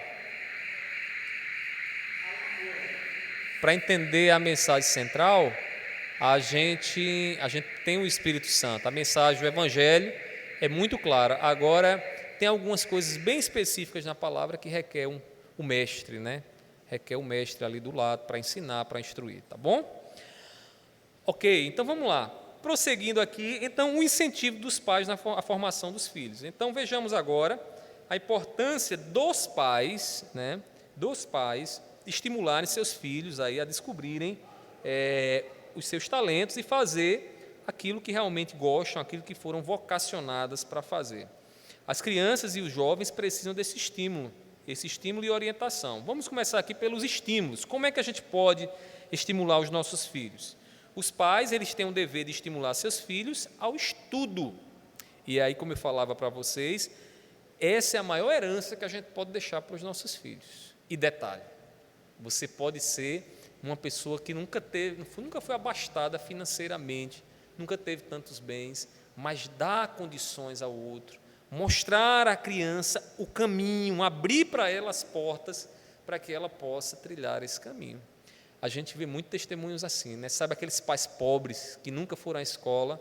a gente tem o Espírito Santo, a mensagem do Evangelho é muito clara. Agora, tem algumas coisas bem específicas na palavra que requer o mestre, né? Requer o mestre ali do lado para ensinar, para instruir, tá bom? Ok, então vamos lá. Prosseguindo aqui, então, o incentivo dos pais na formação dos filhos. Então, vejamos agora a importância dos pais, né? Dos pais estimularem seus filhos aí a descobrirem os seus talentos e fazer aquilo que realmente gostam, aquilo que foram vocacionadas para fazer. As crianças e os jovens precisam desse estímulo e orientação. Vamos começar aqui pelos estímulos. Como é que a gente pode estimular os nossos filhos? Os pais, eles têm o dever de estimular seus filhos ao estudo. E aí, como eu falava para vocês, essa é a maior herança que a gente pode deixar para os nossos filhos. E detalhe, Você pode ser uma pessoa que nunca foi abastada financeiramente, nunca teve tantos bens, mas dá condições ao outro, mostrar à criança o caminho, abrir para ela as portas para que ela possa trilhar esse caminho. A gente vê muitos testemunhos assim, né? Sabe aqueles pais pobres que nunca foram à escola,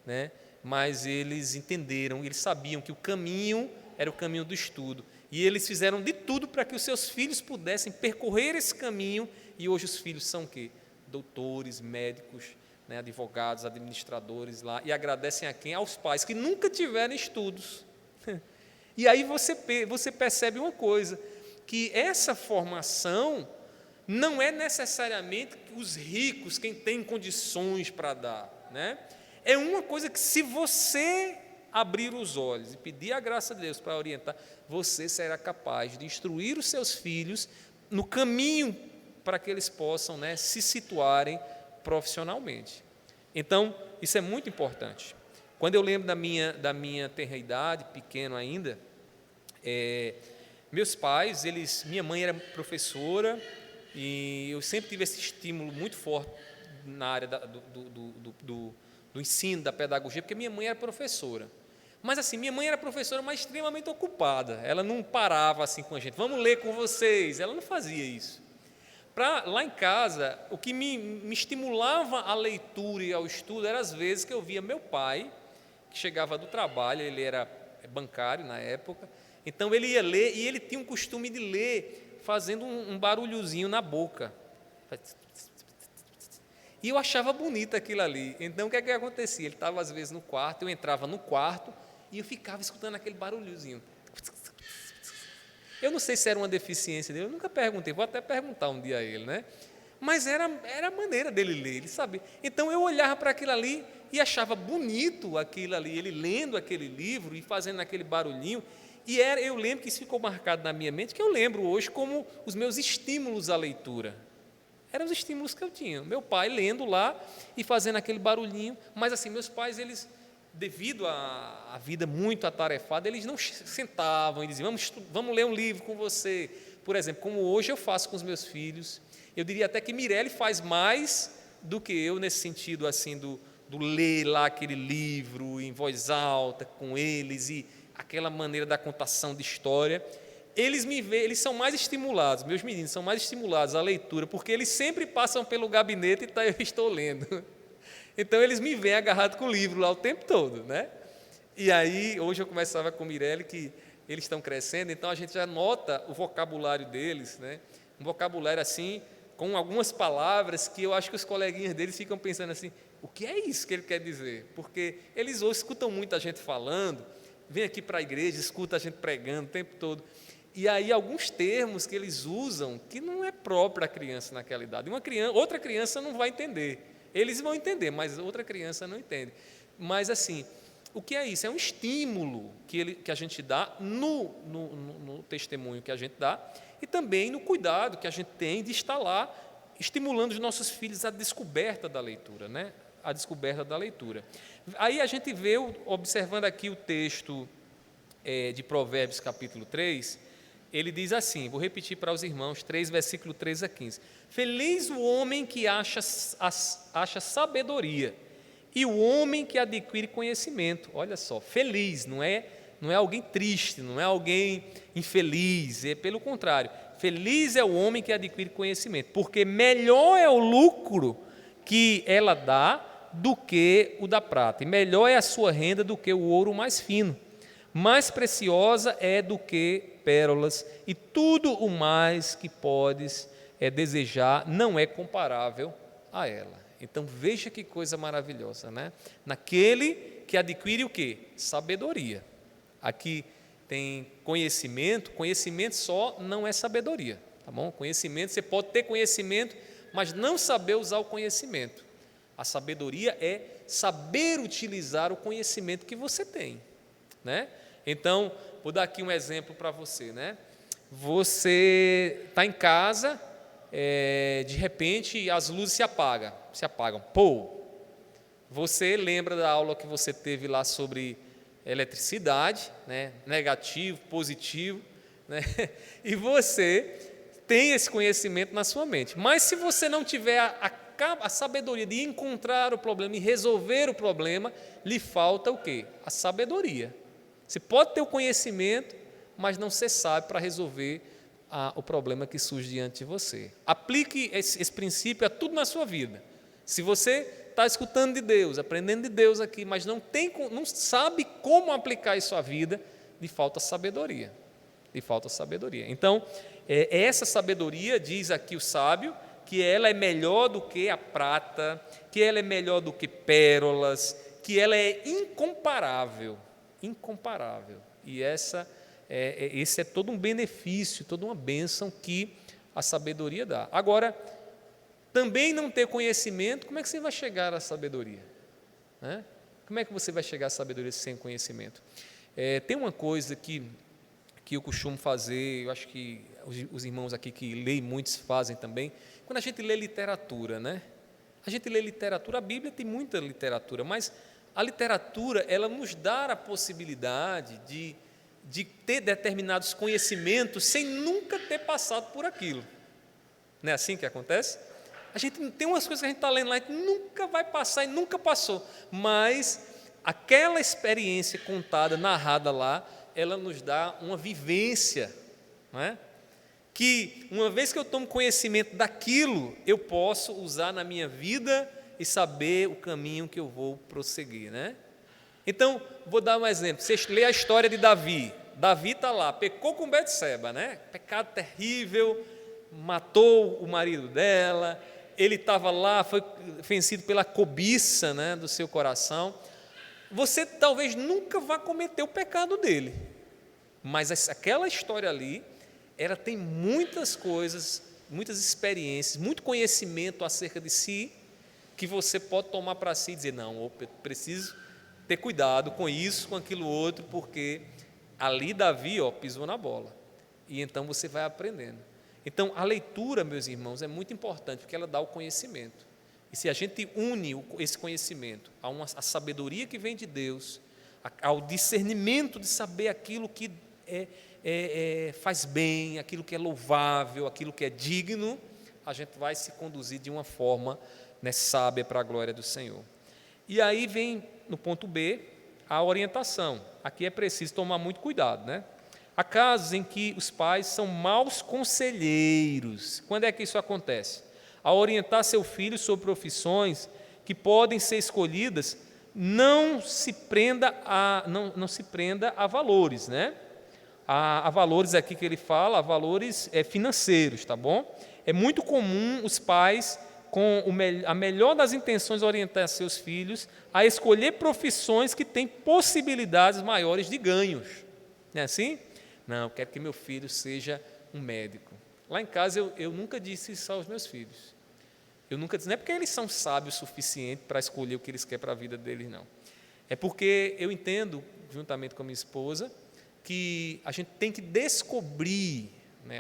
né? Mas eles entenderam, eles sabiam que o caminho era o caminho do estudo, e eles fizeram de tudo para que os seus filhos pudessem percorrer esse caminho, e hoje os filhos são o quê? Doutores, médicos, né? Advogados, administradores lá, e agradecem a quem? Aos pais que nunca tiveram estudos. E aí você percebe uma coisa, que essa formação não é necessariamente os ricos quem tem condições para dar, né? É uma coisa que, se você abrir os olhos e pedir a graça de Deus para orientar, você será capaz de instruir os seus filhos no caminho para que eles possam, né, se situarem profissionalmente. Então, isso é muito importante. Quando eu lembro da minha tenra idade, pequeno ainda, meus pais, minha mãe era professora, e eu sempre tive esse estímulo muito forte na área do ensino, da pedagogia, porque minha mãe era professora. Mas assim, minha mãe era professora, mas extremamente ocupada. Ela não parava assim com a gente, vamos ler com vocês. Ela não fazia isso. Lá em casa, o que me estimulava a leitura e ao estudo era, às vezes, que eu via meu pai, que chegava do trabalho, ele era bancário na época, então ele ia ler, e ele tinha um costume de ler fazendo um barulhozinho na boca. E eu achava bonito aquilo ali. Então, o que acontecia? Ele estava, às vezes, no quarto, eu entrava no quarto e eu ficava escutando aquele barulhozinho. Eu não sei se era uma deficiência dele, eu nunca perguntei, vou até perguntar um dia a ele, né? Mas era a maneira dele ler, ele sabia. Então, eu olhava para aquilo ali e achava bonito aquilo ali, ele lendo aquele livro e fazendo aquele barulhinho. E eu lembro que isso ficou marcado na minha mente, que eu lembro hoje como os meus estímulos à leitura. Eram os estímulos que eu tinha. Meu pai lendo lá e fazendo aquele barulhinho. Mas assim, meus pais, eles, devido à vida muito atarefada, eles não sentavam e diziam, vamos ler um livro com você. Por exemplo, como hoje eu faço com os meus filhos. Eu diria até que Mirelle faz mais do que eu nesse sentido assim do ler lá aquele livro em voz alta com eles e aquela maneira da contação de história. Eles são mais estimulados, meus meninos são mais estimulados à leitura, porque eles sempre passam pelo gabinete e eu estou lendo. Então, eles me veem agarrado com o livro lá o tempo todo, né? E aí, hoje eu conversava com Mirelle que eles estão crescendo, então a gente já nota o vocabulário deles, né? Um vocabulário assim, com algumas palavras que eu acho que os coleguinhas deles ficam pensando assim, o que é isso que ele quer dizer? Porque eles hoje escutam muito a gente falando, vêm aqui para a igreja, escutam a gente pregando o tempo todo. E aí alguns termos que eles usam que não é próprio à criança naquela idade. Outra criança não vai entender. Eles vão entender, mas outra criança não entende. Mas assim, o que é isso? É um estímulo que a gente dá no testemunho que a gente dá e também no cuidado que a gente tem de estar lá estimulando os nossos filhos à descoberta da leitura, né? A descoberta da leitura. Aí a gente vê, observando aqui o texto de Provérbios capítulo 3, ele diz assim, vou repetir para os irmãos, 3, versículo 13 a 15. Feliz o homem que acha sabedoria e o homem que adquire conhecimento. Olha só, feliz, não é alguém triste, não é alguém infeliz, é pelo contrário. Feliz é o homem que adquire conhecimento, porque melhor é o lucro que ela dá do que o da prata, e melhor é a sua renda do que o ouro mais fino. Mais preciosa é do que pérolas, e tudo o mais que podes desejar não é comparável a ela. Então veja que coisa maravilhosa, né? Naquele que adquire o quê? Sabedoria. Aqui tem conhecimento só não é sabedoria, tá bom? Conhecimento, você pode ter conhecimento, mas não saber usar o conhecimento. A sabedoria é saber utilizar o conhecimento que você tem, né? Então, vou dar aqui um exemplo para você, né? Você está em casa, de repente as luzes se apagam. Pô! Você lembra da aula que você teve lá sobre eletricidade, né? Negativo, positivo, né? E você tenha esse conhecimento na sua mente. Mas se você não tiver a sabedoria de encontrar o problema e resolver o problema, lhe falta o quê? A sabedoria. Você pode ter o conhecimento, mas não ser sábio para resolver o problema que surge diante de você. Aplique esse princípio a tudo na sua vida. Se você está escutando de Deus, aprendendo de Deus aqui, mas não sabe como aplicar isso à vida, lhe falta sabedoria. Lhe falta sabedoria. Então, essa sabedoria, diz aqui o sábio, que ela é melhor do que a prata, que ela é melhor do que pérolas, que ela é incomparável. Incomparável. E esse é todo um benefício, toda uma bênção que a sabedoria dá. Agora, também não ter conhecimento, como é que você vai chegar à sabedoria? Como é que você vai chegar à sabedoria sem conhecimento? Tem uma coisa que eu costumo fazer, eu acho que os irmãos aqui que leem muitos fazem também, quando a gente lê literatura, a gente lê literatura, a Bíblia tem muita literatura, mas a literatura, ela nos dá a possibilidade de ter determinados conhecimentos sem nunca ter passado por aquilo. Não é assim que acontece? A gente tem umas coisas que a gente está lendo lá, a gente nunca vai passar e nunca passou, mas aquela experiência contada, narrada lá, ela nos dá uma vivência, não é? Que uma vez que eu tomo conhecimento daquilo, eu posso usar na minha vida e saber o caminho que eu vou prosseguir, Então, vou dar um exemplo. Você lê a história de Davi. Davi está lá, pecou com Betseba, Pecado terrível, matou o marido dela, ele estava lá, foi vencido pela cobiça, do seu coração. Você talvez nunca vá cometer o pecado dele, mas aquela história ali, ela tem muitas coisas, muitas experiências, muito conhecimento acerca de si, que você pode tomar para si e dizer, não, eu preciso ter cuidado com isso, com aquilo outro, porque ali Davi pisou na bola, e então você vai aprendendo. Então a leitura, meus irmãos, é muito importante, porque ela dá o conhecimento, e se a gente une esse conhecimento à sabedoria que vem de Deus, ao discernimento de saber aquilo que faz bem, aquilo que é louvável, aquilo que é digno, a gente vai se conduzir de uma forma sábia para a glória do Senhor. E aí vem, no ponto B, a orientação. Aqui é preciso tomar muito cuidado, Há casos em que os pais são maus conselheiros. Quando é que isso acontece? Ao orientar seu filho sobre profissões que podem ser escolhidas, não se prenda a valores, a valores aqui que ele fala, a valores financeiros, tá bom? É muito comum os pais, com a melhor das intenções, orientar seus filhos a escolher profissões que têm possibilidades maiores de ganhos. Não é assim? Não, eu quero que meu filho seja um médico. Lá em casa eu nunca disse isso aos meus filhos. Eu nunca disse, não é porque eles são sábios o suficiente para escolher o que eles querem para a vida deles, não. É porque eu entendo, juntamente com a minha esposa, que a gente tem que descobrir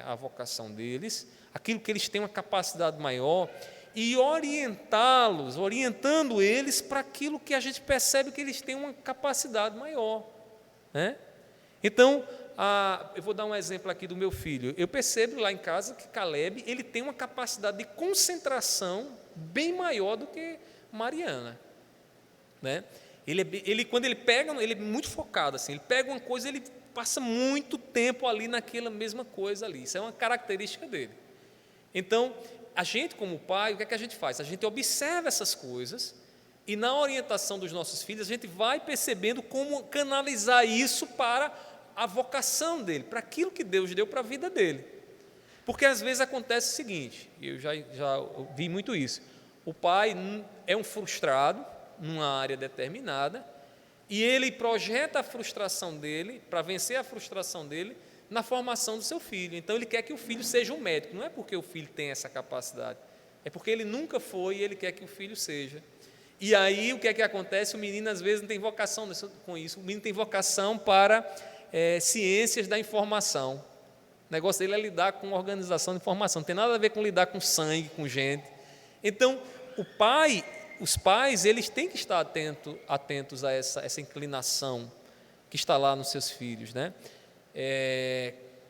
a vocação deles, aquilo que eles têm uma capacidade maior, e orientando eles para aquilo que a gente percebe que eles têm uma capacidade maior. Então, eu vou dar um exemplo aqui do meu filho. Eu percebo lá em casa que Caleb, ele tem uma capacidade de concentração bem maior do que Mariana. Quando ele pega, ele é muito focado, assim, ele pega uma coisa, ele passa muito tempo ali naquela mesma coisa ali. Isso é uma característica dele. Então, a gente como pai, o que é que a gente faz? A gente observa essas coisas e na orientação dos nossos filhos, a gente vai percebendo como canalizar isso para a vocação dele, para aquilo que Deus deu para a vida dele. Porque às vezes acontece o seguinte, eu já vi muito isso, o pai é um frustrado numa área determinada e ele projeta a frustração dele, para vencer a frustração dele, na formação do seu filho. Então ele quer que o filho seja um médico, não é porque o filho tem essa capacidade, é porque ele nunca foi e ele quer que o filho seja. E aí o que é que acontece? O menino às vezes não tem vocação com isso, o menino tem vocação para ciências da informação. O negócio dele é lidar com organização de informação, não tem nada a ver com lidar com sangue, com gente. Então os pais, eles têm que estar atentos a essa inclinação que está lá nos seus filhos,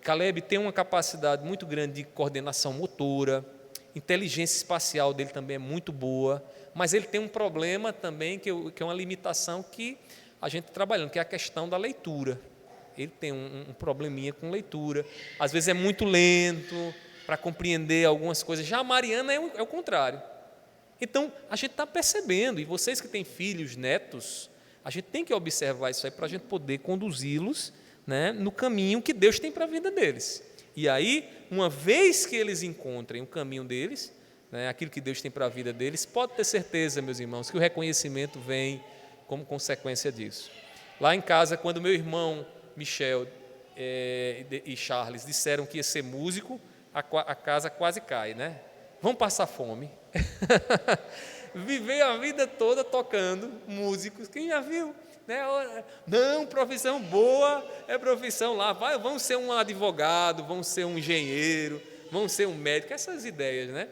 Caleb tem uma capacidade muito grande de coordenação motora, inteligência espacial dele também é muito boa, mas ele tem um problema também, que é uma limitação que a gente está trabalhando, que é a questão da leitura. Ele tem um probleminha com leitura, às vezes é muito lento para compreender algumas coisas. Já a Mariana é o contrário. Então, a gente está percebendo, e vocês que têm filhos, netos, a gente tem que observar isso aí para a gente poder conduzi-los, né, no caminho que Deus tem para a vida deles. E aí, uma vez que eles encontrem o caminho deles, né, aquilo que Deus tem para a vida deles, pode ter certeza, meus irmãos, que o reconhecimento vem como consequência disso. Lá em casa, quando meu irmão Michel e Charles disseram que ia ser músico, a casa quase cai, né? Vão passar fome. Viver a vida toda tocando músicos, quem já viu? Né? Não, profissão boa é profissão lá, vão ser um advogado, vão ser um engenheiro, vão ser um médico, essas ideias, né?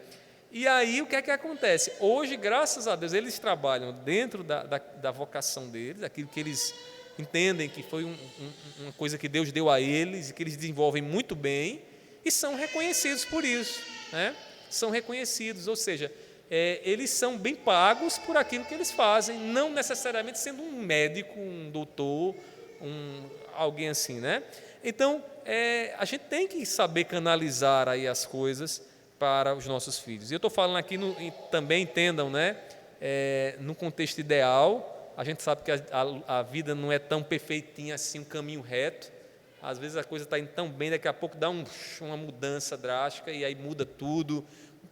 E aí o que é que acontece? Hoje, graças a Deus, eles trabalham dentro da vocação deles, aquilo que eles entendem que foi uma coisa que Deus deu a eles e que eles desenvolvem muito bem e são reconhecidos por isso, né? São reconhecidos, ou seja, eles são bem pagos por aquilo que eles fazem, não necessariamente sendo um médico, um doutor, alguém assim, né? Então, a gente tem que saber canalizar aí as coisas para os nossos filhos. E eu estou falando aqui, também entendam, né? No contexto ideal, a gente sabe que a vida não é tão perfeitinha assim, um caminho reto. Às vezes a coisa está indo tão bem, daqui a pouco dá uma mudança drástica e aí muda tudo.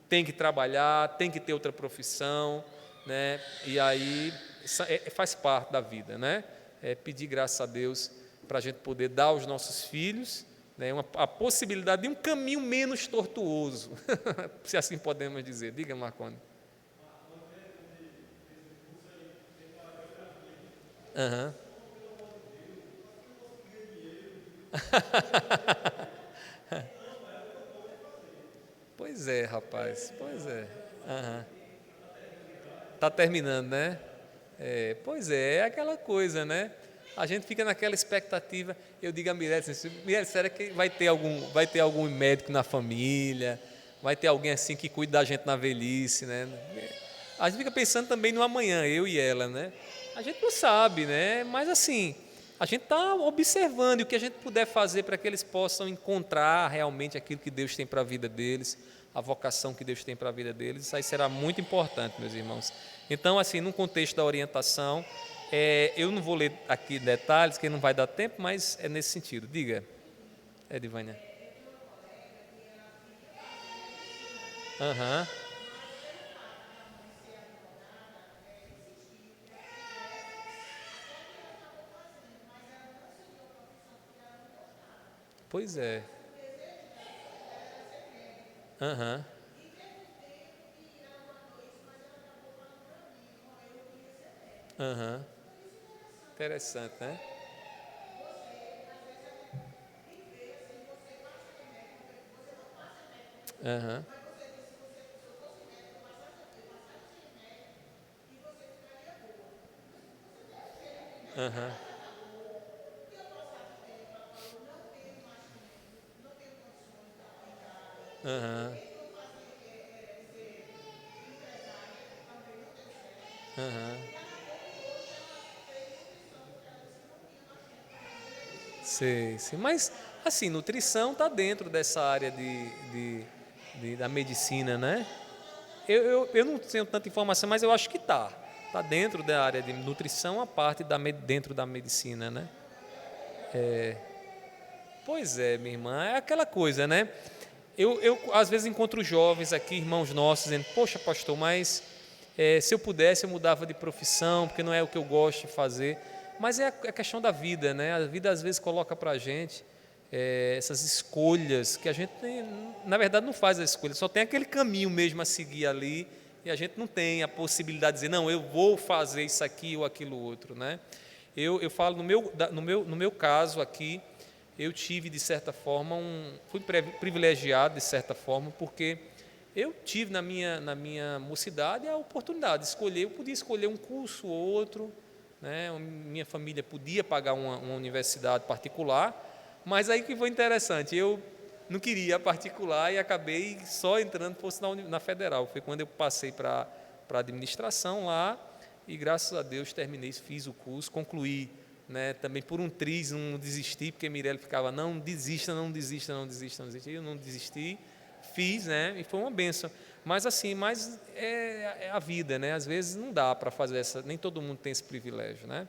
Tem que trabalhar, tem que ter outra profissão, né? E aí faz parte da vida, né? Pedir graças a Deus para a gente poder dar aos nossos filhos, né, a possibilidade de um caminho menos tortuoso, se assim podemos dizer. Diga, Marconi. Uhum. Pois é, rapaz, pois é. Uhum. Tá terminando, né? Pois é aquela coisa, né? A gente fica naquela expectativa. Eu digo a Mirelle assim, Mirelle, será que vai ter algum médico na família? Vai ter alguém assim que cuide da gente na velhice, né? A gente fica pensando também no amanhã, eu e ela, né? A gente não sabe, né? Mas assim, a gente está observando e o que a gente puder fazer para que eles possam encontrar realmente aquilo que Deus tem para a vida deles, a vocação que Deus tem para a vida deles, isso aí será muito importante, meus irmãos. Então, assim, no contexto da orientação, eu não vou ler aqui detalhes, que não vai dar tempo, mas é nesse sentido. Diga, Edivânia. Aham. Pois é. Aham. Aham. Interessante, né? Aham. Aham. Aham. Aham. Sei, sim. Mas, assim, nutrição está dentro dessa área da medicina, né? Eu não tenho tanta informação, mas eu acho que está. Está dentro da área de nutrição, a parte dentro da medicina, né? Pois é, minha irmã, é aquela coisa, né? Eu às vezes encontro jovens aqui, irmãos nossos, dizendo, poxa, pastor, mas se eu pudesse eu mudava de profissão, porque não é o que eu gosto de fazer. Mas é a questão da vida, né? A vida às vezes coloca para a gente essas escolhas que a gente, na verdade, não faz a escolha, só tem aquele caminho mesmo a seguir ali e a gente não tem a possibilidade de dizer, não, eu vou fazer isso aqui ou aquilo outro, né? Eu falo no meu caso aqui, eu tive, de certa forma, fui privilegiado, de certa forma, porque eu tive na minha mocidade a oportunidade de escolher, eu podia escolher um curso ou outro, né? Minha família podia pagar uma universidade particular, Mas aí que foi interessante, eu não queria a particular e acabei só entrando fosse na federal. Foi quando eu passei para a administração lá e, graças a Deus, terminei, fiz o curso, concluí, né, também por um triz, não desisti, porque Mirelle ficava, não desista, não desista, não desista, não desista. Eu não desisti, fiz, né, e foi uma bênção. Mas assim, é a vida, né? Às vezes não dá para fazer essa, nem todo mundo tem esse privilégio, né?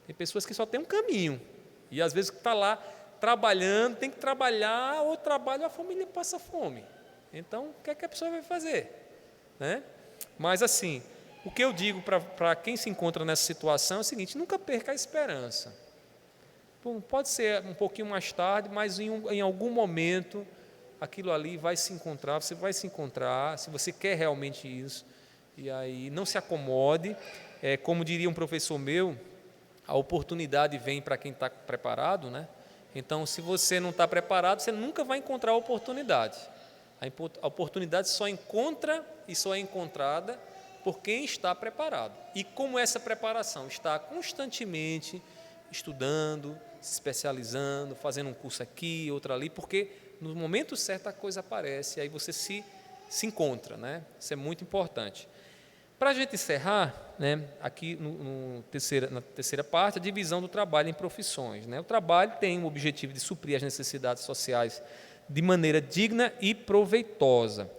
Tem pessoas que só têm um caminho, e às vezes que está lá trabalhando, tem que trabalhar, ou trabalha, a família passa fome. Então, o que é que a pessoa vai fazer? Né? Mas assim, o que eu digo para quem se encontra nessa situação é o seguinte: nunca perca a esperança. Bom, pode ser um pouquinho mais tarde, mas em algum momento aquilo ali vai se encontrar, você vai se encontrar, se você quer realmente isso. E aí não se acomode, como diria um professor meu, a oportunidade vem para quem está preparado, né? Então, se você não está preparado, você nunca vai encontrar a oportunidade. A oportunidade só encontra e só é encontrada por quem está preparado. E como essa preparação? Está constantemente estudando, se especializando, fazendo um curso aqui, outro ali, porque no momento certo a coisa aparece, e aí você se encontra, né? Isso é muito importante. Para a gente encerrar, né, aqui na terceira parte, a divisão do trabalho em profissões. Né? O trabalho tem o objetivo de suprir as necessidades sociais de maneira digna e proveitosa.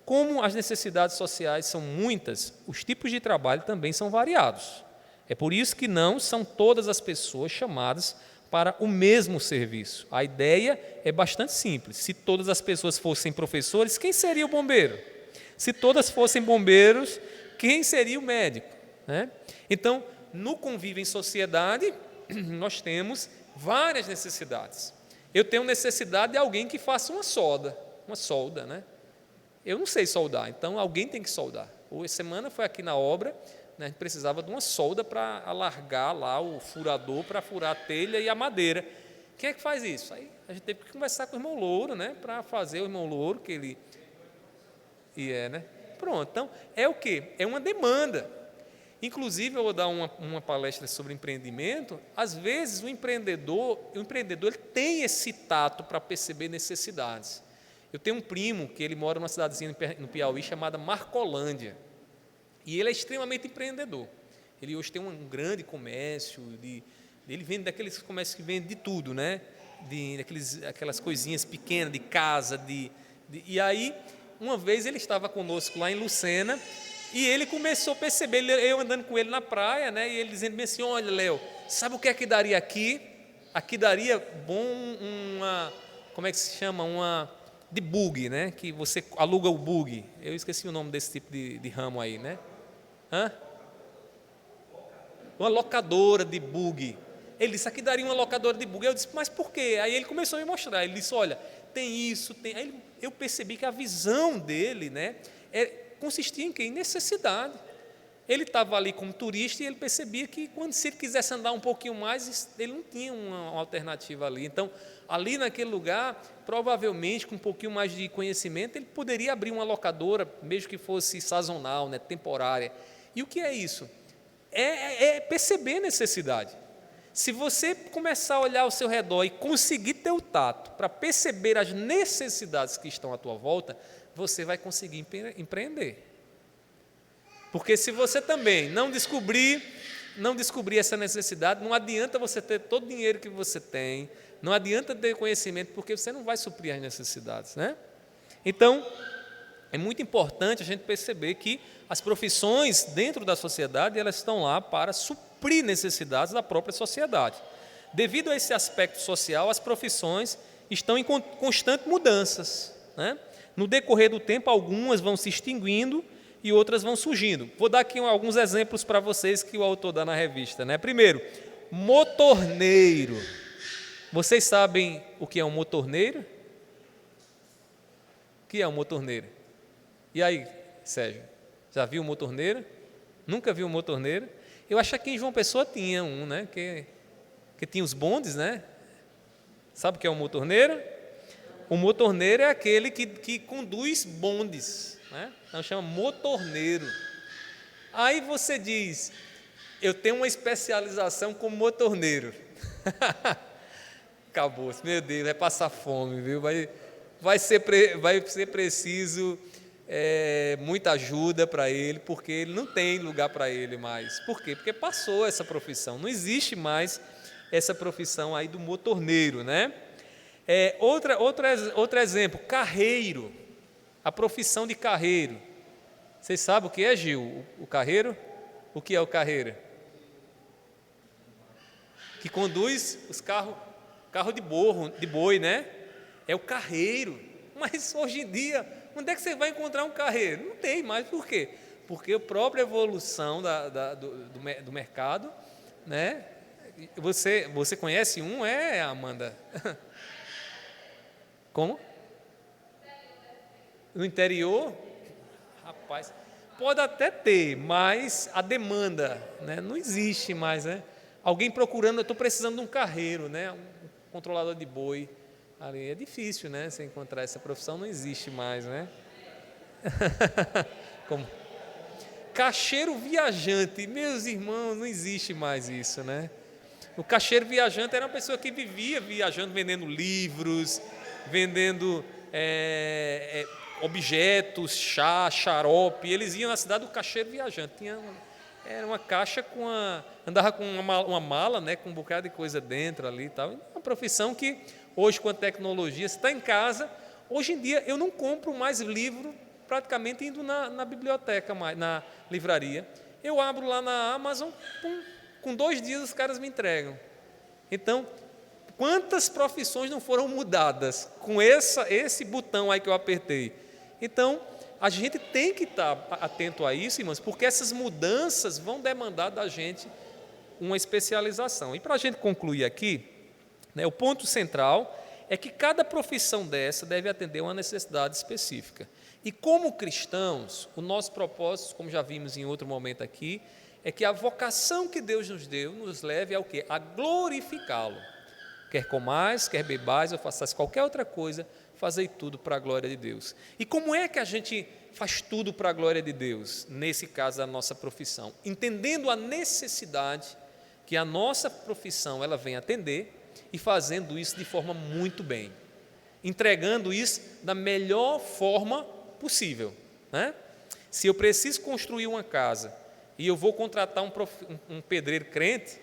Como as necessidades sociais são muitas, os tipos de trabalho também são variados. É por isso que não são todas as pessoas chamadas para o mesmo serviço. A ideia é bastante simples. Se todas as pessoas fossem professores, quem seria o bombeiro? Se todas fossem bombeiros, quem seria o médico? Né? Então, no convívio em sociedade, nós temos várias necessidades. Eu tenho necessidade de alguém que faça uma solda, né? Eu não sei soldar, então alguém tem que soldar. Hoje, semana foi aqui na obra, né, a gente precisava de uma solda para alargar lá o furador, para furar a telha e a madeira. Quem é que faz isso? Aí a gente teve que conversar com o irmão Louro, né, para fazer o irmão Louro, que ele... né? Pronto, então é o quê? É uma demanda. Inclusive, eu vou dar uma palestra sobre empreendimento. Às vezes, o empreendedor ele tem esse tato para perceber necessidades. Eu tenho um primo que ele mora numa cidadezinha no Piauí chamada Marcolândia. E ele é extremamente empreendedor. Ele hoje tem um grande comércio, ele vende daqueles comércios que vendem de tudo, né? Aquelas coisinhas pequenas de casa. E aí, uma vez ele estava conosco lá em Lucena, e ele começou a perceber, eu andando com ele na praia, né, e ele dizendo assim: olha, Léo, sabe o que é que daria aqui? Aqui daria bom como é que se chama? De bug, né, que você aluga o bug. Eu esqueci o nome desse tipo de ramo aí, né? Uma locadora de bug. Ele disse: aqui daria uma locadora de bug. Eu disse: mas por quê? Aí ele começou a me mostrar. Ele disse: olha, tem isso, tem... Aí eu percebi que a visão dele, né, consistia em quê? Em necessidade. Ele estava ali como turista e ele percebia que, se ele quisesse andar um pouquinho mais, ele não tinha uma alternativa ali. Então, ali naquele lugar, provavelmente, com um pouquinho mais de conhecimento, ele poderia abrir uma locadora, mesmo que fosse sazonal, né, temporária. E o que é isso? É perceber necessidade. Se você começar a olhar ao seu redor e conseguir ter o tato para perceber as necessidades que estão à tua volta, você vai conseguir empreender. Porque se você também não descobrir essa necessidade, não adianta você ter todo o dinheiro que você tem, não adianta ter conhecimento, porque você não vai suprir as necessidades, né? Então, é muito importante a gente perceber que as profissões dentro da sociedade, elas estão lá para suprir necessidades da própria sociedade. Devido a esse aspecto social, as profissões estão em constantes mudanças, né? No decorrer do tempo, algumas vão se extinguindo e outras vão surgindo. Vou dar aqui alguns exemplos para vocês que o autor dá na revista, né? Primeiro, motorneiro. Vocês sabem o que é um motorneiro? O que é um motorneiro? E aí, Sérgio, já viu um motorneiro? Nunca viu um motorneiro? Eu acho que aqui em João Pessoa tinha um, né? Que tinha os bondes, né? Sabe o que é um motorneiro? O motorneiro é aquele que conduz bondes, né? Então chama motorneiro. Aí você diz: eu tenho uma especialização como motorneiro. Acabou. Meu Deus, vai passar fome, viu? Vai ser preciso muita ajuda para ele, porque ele não tem lugar para ele mais. Por quê? Porque passou essa profissão. Não existe mais essa profissão aí do motorneiro, né? Outro exemplo, carreiro. A profissão de carreiro. Vocês sabem o que é, Gil? O carreiro? O que é o carreiro? Que conduz os carro de boi, né? É o carreiro. Mas hoje em dia, onde é que você vai encontrar um carreiro? Não tem mais. Por quê? Porque a própria evolução do mercado, né? Você conhece um, Amanda? Como? No interior? Rapaz, pode até ter, mas a demanda, né, não existe mais, né? Alguém procurando, eu estou precisando de um carreiro, né? Um controlador de boi. Ali é difícil, né? Você encontrar essa profissão, não existe mais, né? Como? Caixeiro viajante, meus irmãos, não existe mais isso, né? O caixeiro viajante era uma pessoa que vivia viajando, vendendo livros, vendendo objetos, chá, xarope. Eles iam na cidade do caixeiro viajante. Era uma caixa andava com uma mala, né, com um bocado de coisa dentro ali e tal. É uma profissão que hoje, com a tecnologia, você está em casa. Hoje em dia eu não compro mais livro praticamente indo na biblioteca, na livraria. Eu abro lá na Amazon, com 2 dias os caras me entregam. Então, quantas profissões não foram mudadas com esse botão aí que eu apertei? Então, a gente tem que estar atento a isso, irmãos, porque essas mudanças vão demandar da gente uma especialização. E para a gente concluir aqui, né, o ponto central é que cada profissão dessa deve atender a uma necessidade específica. E como cristãos, o nosso propósito, como já vimos em outro momento aqui, é que a vocação que Deus nos deu nos leve ao quê? A glorificá-lo. Quer comais, quer bebais, ou façais qualquer outra coisa, fazei tudo para a glória de Deus. E como é que a gente faz tudo para a glória de Deus? Nesse caso, a nossa profissão. Entendendo a necessidade que a nossa profissão ela vem atender e fazendo isso de forma muito bem. Entregando isso da melhor forma possível, né? Se eu preciso construir uma casa e eu vou contratar um pedreiro crente,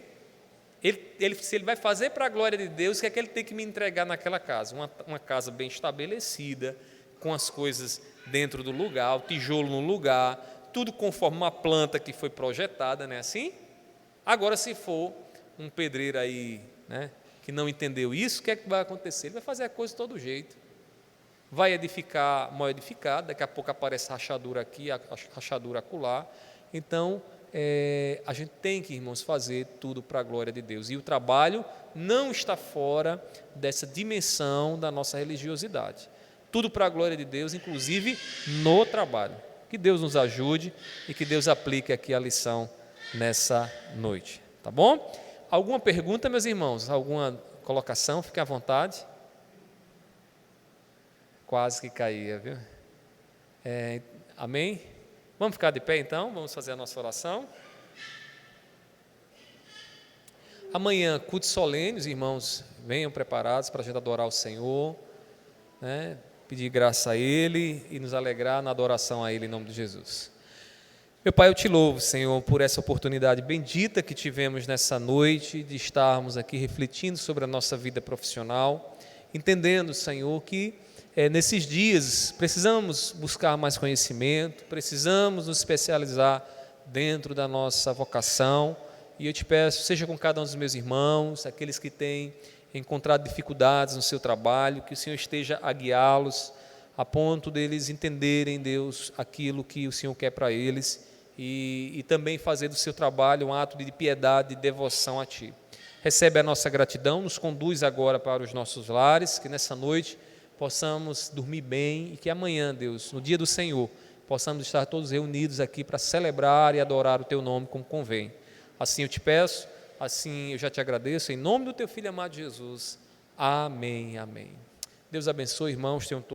se ele vai fazer para a glória de Deus, o que é que ele tem que me entregar naquela casa? Uma casa bem estabelecida, com as coisas dentro do lugar, o tijolo no lugar, tudo conforme uma planta que foi projetada, não é assim? Agora, se for um pedreiro aí, né, que não entendeu isso, o que é que vai acontecer? Ele vai fazer a coisa de todo jeito. Vai edificar mal edificado, daqui a pouco aparece rachadura aqui, rachadura acolá. Então, a gente tem que, irmãos, fazer tudo para a glória de Deus. E o trabalho não está fora dessa dimensão da nossa religiosidade. Tudo para a glória de Deus, inclusive no trabalho. Que Deus nos ajude e que Deus aplique aqui a lição nessa noite. Tá bom? Alguma pergunta, meus irmãos? Alguma colocação? Fiquem à vontade. Quase que caía, viu? Amém? Vamos ficar de pé então, vamos fazer a nossa oração. Amanhã, culto solene, os irmãos venham preparados para a gente adorar o Senhor, né? Pedir graça a Ele e nos alegrar na adoração a Ele em nome de Jesus. Meu Pai, eu te louvo, Senhor, por essa oportunidade bendita que tivemos nessa noite de estarmos aqui refletindo sobre a nossa vida profissional, entendendo, Senhor, que nesses dias precisamos buscar mais conhecimento, precisamos nos especializar dentro da nossa vocação, e eu te peço, seja com cada um dos meus irmãos, aqueles que têm encontrado dificuldades no seu trabalho, que o Senhor esteja a guiá-los, a ponto deles entenderem, Deus, aquilo que o Senhor quer para eles, e também fazer do seu trabalho um ato de piedade e devoção a Ti. Recebe a nossa gratidão, nos conduz agora para os nossos lares, que nessa noite possamos dormir bem e que amanhã, Deus, no dia do Senhor, possamos estar todos reunidos aqui para celebrar e adorar o Teu nome como convém. Assim eu te peço, assim eu já te agradeço, em nome do Teu Filho amado Jesus. Amém, amém. Deus abençoe, irmãos, tenham todos